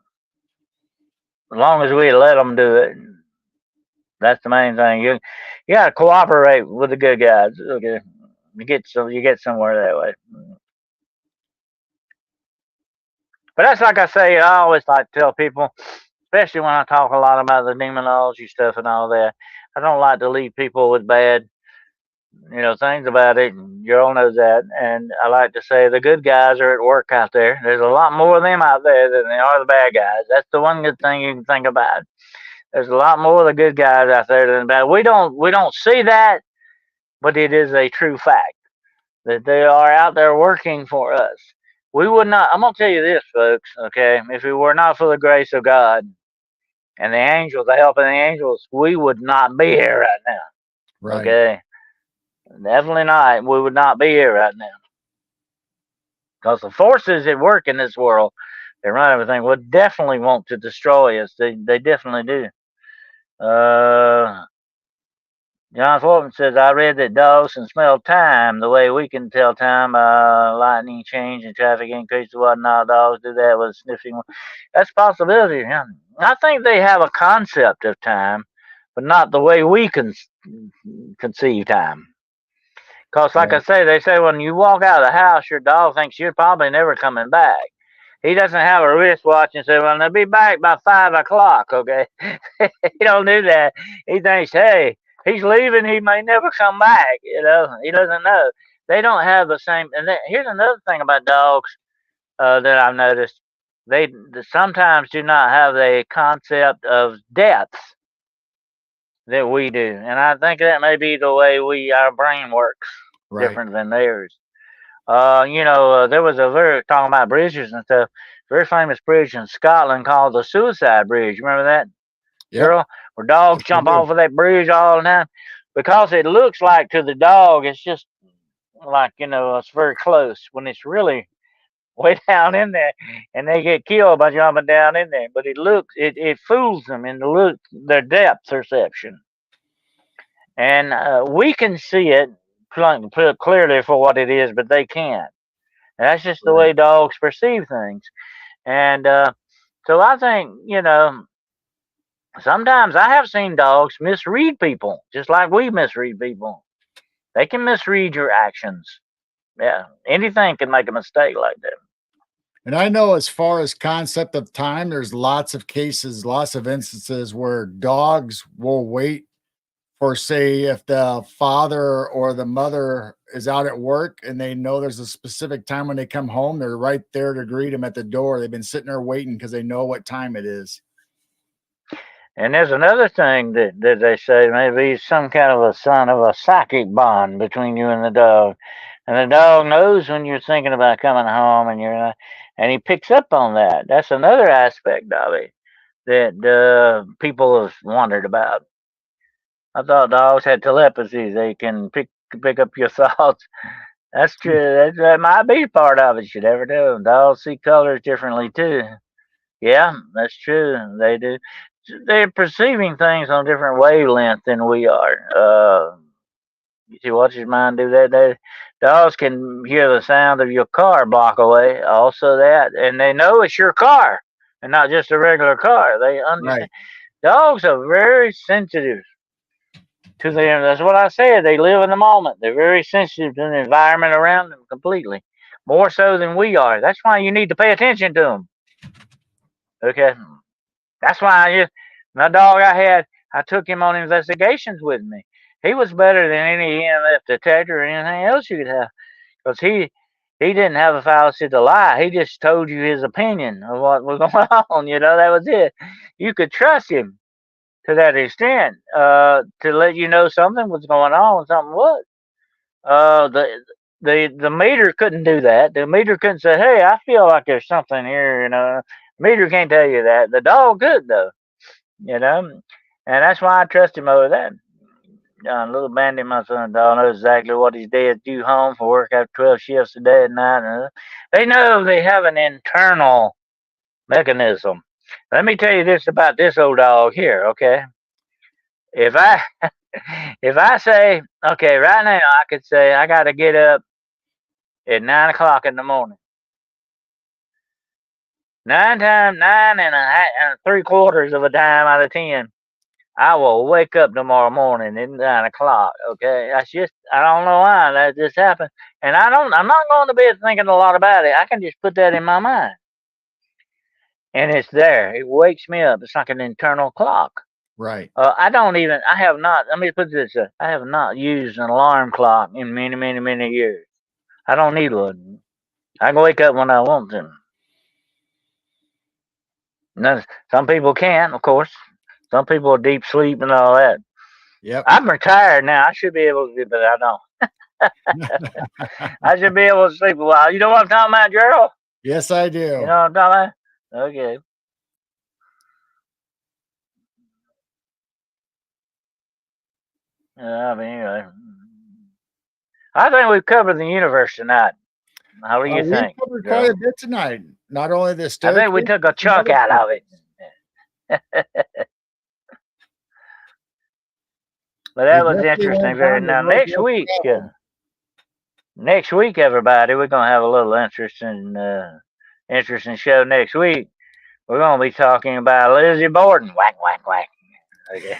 as long as we let them do it. That's the main thing. You got to cooperate with the good guys. Okay, you get somewhere that way. But that's like I say. I always like to tell people, especially when I talk a lot about the demonology stuff and all that. I don't like to leave people with bad things about it. And Gerald knows that. And I like to say the good guys are at work out there. There's a lot more of them out there than there are the bad guys. That's the one good thing you can think about. There's a lot more of the good guys out there than the bad. We don't see that, but it is a true fact that they are out there working for us. We would not. I'm gonna tell you this, folks. Okay, if it were not for the grace of God and the angels, the help of the angels, we would not be here right now. Right. Okay, definitely not. We would not be here right now because the forces at work in this world, they run everything, would definitely want to destroy us. They definitely do. John Foreman says, I read that dogs can smell time the way we can tell time by lightning change and traffic increase and whatnot. Dogs do that with sniffing. That's a possibility. Yeah. I think they have a concept of time, but not the way we can conceive time. Because, like I Right. say, they say when you walk out of the house, your dog thinks you're probably never coming back. He doesn't have a wristwatch and say, well, they'll be back by 5 o'clock, okay? He don't do that. He thinks, hey, he's leaving. He may never come back. He doesn't know. They don't have the same. And here's another thing about dogs that I've noticed. They sometimes do not have the concept of depth that we do. And I think that may be the way our brain works Right. different than theirs. There was talking about bridges and stuff, very famous bridge in Scotland called the Suicide Bridge. You remember that, Yep. girl? Where dogs Yes, I jump do. off of that bridge all the time because it looks like to the dog it's just like it's very close when it's really way down in there, and they get killed by jumping down in there. But it fools them in their depth perception, and we can see it clearly for what it is, but they can't. And that's just the Right. way dogs perceive things. And so I think, sometimes I have seen dogs misread people, just like we misread people. They can misread your actions. Yeah, anything can make a mistake like that. And I know as far as concept of time, there's lots of cases, lots of instances where dogs will wait for, say, if the father or the mother is out at work and they know there's a specific time when they come home, they're right there to greet them at the door. They've been sitting there waiting because they know what time it is. And there's another thing that they say maybe some kind of a sign of a psychic bond between you and the dog. And the dog knows when you're thinking about coming home, and he picks up on that. That's another aspect of it that people have wondered about. I thought dogs had telepathy; they can pick up your thoughts. That's true. That might be part of it. You never know. Dogs see colors differently too. Yeah, that's true. They do. They're perceiving things on different wavelength than we are. You see, watch your mind do that. Dogs can hear the sound of your car a block away. Also, that, and they know it's your car and not just a regular car. They understand. Right. Dogs are very sensitive to them. That's what I said. They live in the moment. They're very sensitive to the environment around them completely, more so than we are. That's why you need to pay attention to them. Okay, that's why my dog I had. I took him on investigations with me. He was better than any EMF detector or anything else you could have, because he didn't have a fallacy to lie. He just told you his opinion of what was going on. That was it. You could trust him to that extent to let you know something was going on, something was. The meter couldn't do that. The meter couldn't say, "Hey, I feel like there's something here." Meter can't tell you that. The dog could though. And that's why I trust him over that. Little Bandy, my son, dog knows exactly what his dad's due home for work after 12 shifts a day at night. And they know they have an internal mechanism. Let me tell you this about this old dog here, okay? If I if I say, okay, right now I could say I got to get up at 9 o'clock in the morning. Nine and 3/4 of a time out of 10, I will wake up tomorrow morning at 9 o'clock. Okay, that's just I don't know why that just happened, and I'm not going to bed thinking a lot about it. I can just put that in my mind, and it's there. It wakes me up. It's like an internal clock. Right. I have not, let me put this, I have not used an alarm clock in many, many, many years. I don't need one. I can wake up when I want to. Now, some people can't, of course. Some people are deep sleep and all that. Yep. I'm retired now. I should be able to, but I don't. I should be able to sleep a while. You know what I'm talking about, Gerald? Yes, I You do. know what I'm talking about? Okay. But anyway, I think we've covered the universe tonight. How do you We've think, covered quite a Gerald? bit tonight. Not only the I think we staircase, took a but some chunk other out things. of it. But We that was definitely interesting. went Very down the now. road less traveled. Next week, everybody, we're gonna have a little interesting show next week. We're gonna be talking about Lizzie Borden. Whack, whack, whack. Okay.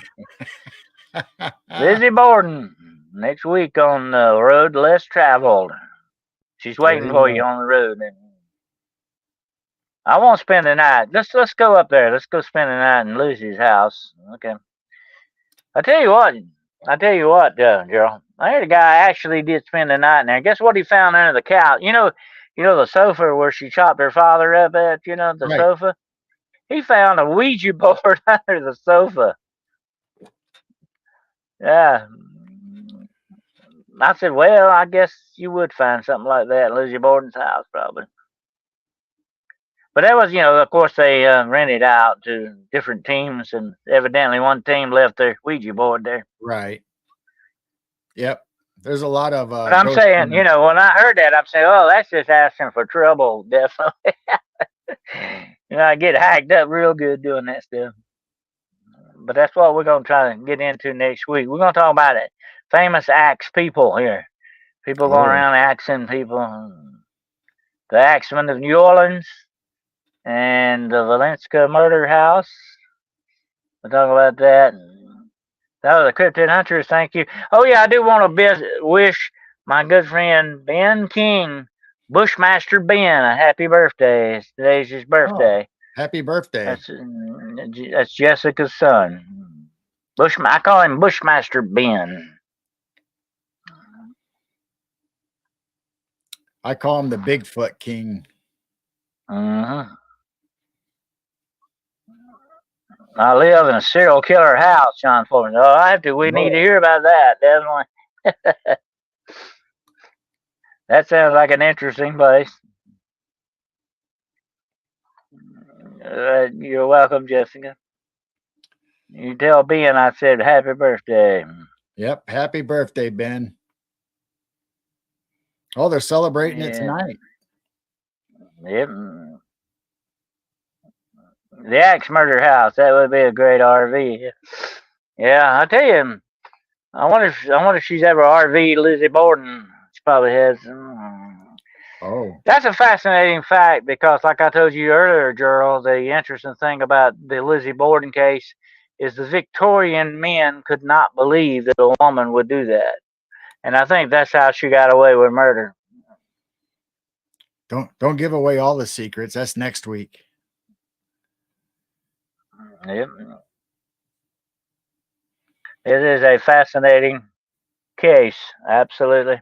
Lizzie Borden next week on the road less traveled. She's There waiting you for you go. on the road, and I won't spend the night. Let's go up there. Let's go spend the night in Lucy's house. Okay. I tell you what. Gerald. I heard a guy actually did spend the night in there. Guess what he found under the couch? You know the sofa where she chopped her father up at. You know the Right. sofa. He found a Ouija board under the sofa. Yeah. I said, well, I guess you would find something like that in Lizzie Borden's house, probably. But that was, of course, they rented out to different teams, and evidently one team left their Ouija board there. Right. Yep. There's a lot of But I'm ghost saying, hunters. when I heard that, I'm saying, oh, that's just asking for trouble, definitely. I get hacked up real good doing that stuff. But that's what we're going to try to get into next week. We're going to talk about it. Famous axe people here. People going Oh, around axing people. The Axemen of New Orleans and the Valencia murder house. We'll talk about that. That was the Cryptid Hunters. Thank you. Oh, yeah, I do want to wish my good friend Ben King, Bushmaster Ben, a happy birthday. Today's his oh, birthday. happy birthday. That's Jessica's son. I call him Bushmaster Ben. I call him the Bigfoot King. Mm-hmm. I live in a serial killer house, John Foreman. Oh, we need to hear about that, definitely. That sounds like an interesting place. You're welcome, Jessica. You tell Ben I said happy birthday. Yep. Happy birthday, Ben. Oh, they're celebrating it Yeah. tonight. Yep. The Axe Murder House. That would be a great RV. Yeah, I tell you, I wonder if she's ever RV Lizzie Borden. She probably has. Oh, That's a fascinating fact because, like I told you earlier, Gerald, the interesting thing about the Lizzie Borden case is the Victorian men could not believe that a woman would do that, and I think that's how she got away with murder. don't give away all the secrets. That's next week. Yep. It is a fascinating case, absolutely.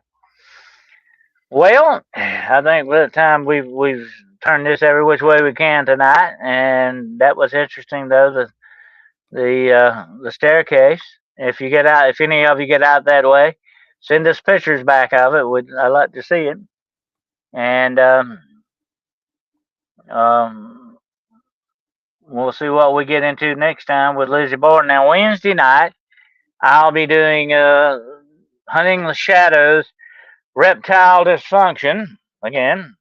Well, I think by the time we've turned this every which way we can tonight, and that was interesting though. The staircase. If any of you get out that way, send us pictures back of it. I'd like to see it. And um, we'll see what we get into next time with Lizzie Borden. Now Wednesday night, I'll be doing hunting the shadows, reptile dysfunction again,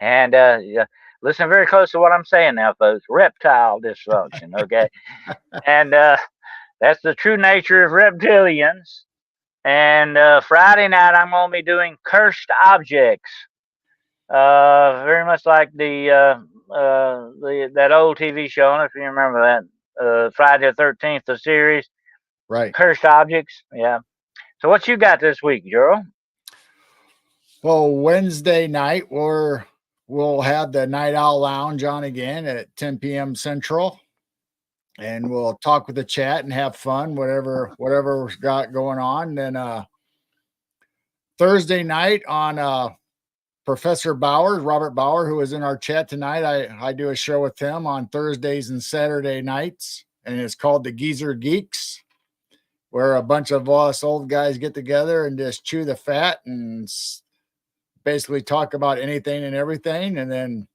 and yeah, listen very close to what I'm saying now, folks. Reptile dysfunction, okay, and that's the true nature of reptilians. And Friday night, I'm going to be doing cursed objects. Very much like the that old TV show. I don't know if you remember that. Friday the 13th, the series, Right. Cursed Objects. Yeah. So what you got this week, Gerald? Well, Wednesday night we'll have the Night Owl Lounge on again at 10 p.m. Central. and we'll talk with the chat and have fun, whatever we've got going on. Then Thursday night on Professor Bauer, Robert Bauer, who was in our chat tonight, I do a show with him on Thursdays and Saturday nights, and it's called the Geezer Geeks, where a bunch of us old guys get together and just chew the fat and basically talk about anything and everything. And then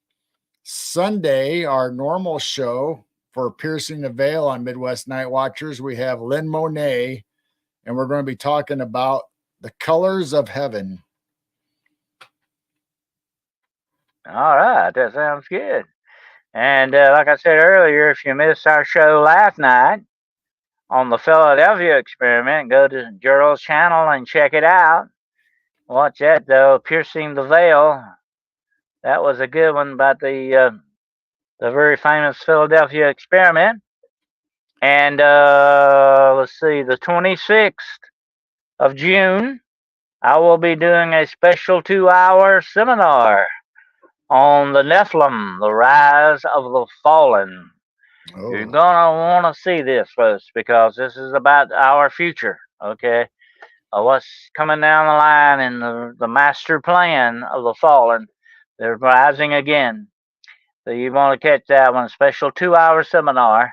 Sunday, our normal show for Piercing the Veil on Midwest Night Watchers, we have Lynn Monet, and we're going to be talking about the colors of heaven. All right, that sounds good. And like I said earlier, if you missed our show last night on the Philadelphia experiment, go to Gerald's channel and check it out. Watch that, though. Piercing the Veil. That was a good one about the very famous Philadelphia experiment. And let's see, the 26th of June, I will be doing a special 2-hour seminar on the Nephilim, the rise of the fallen. Oh. You're gonna want to see this, folks, because this is about our future. Okay, what's coming down the line in the master plan of the fallen. They're rising again. So you want to catch that one. Special 2-hour seminar,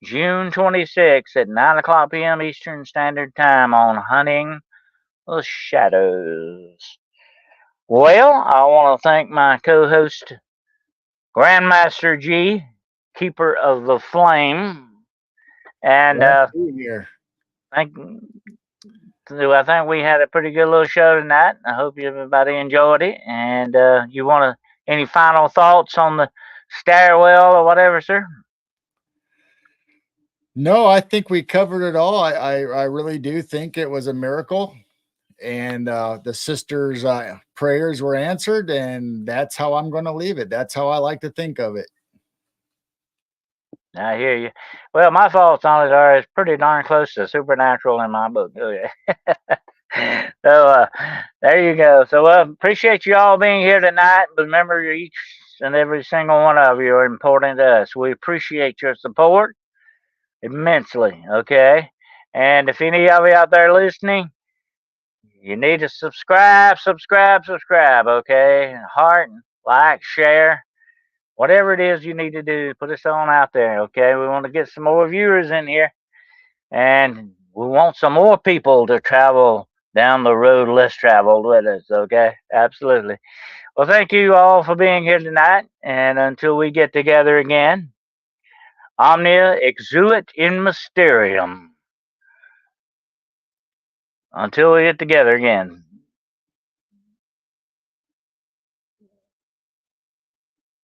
June 26th at 9 o'clock p.m. Eastern Standard Time on Hunting the Shadows. Well, I want to thank my co-host, Grandmaster G, Keeper of the Flame, and I think we had a pretty good little show tonight. I hope everybody enjoyed it. And you want any final thoughts on the stairwell or whatever, sir? No, I think we covered it all. I really do think it was a miracle, and the sisters' prayers were answered, and that's how I'm going to leave it. That's how I like to think of it. I hear you. Well, my thoughts on it are it's pretty darn close to supernatural in my book. Okay. So there you go. So appreciate you all being here tonight. But remember, each and every single one of you are important to us. We appreciate your support immensely. Okay. And if any of you out there listening, you need to subscribe. Okay. Heart, like, share. Whatever it is you need to do, put us on out there, okay? We want to get some more viewers in here, and we want some more people to travel down the road less traveled with us, okay? Absolutely. Well, thank you all for being here tonight, and until we get together again, Omnia exuit in mysterium. Until we get together again.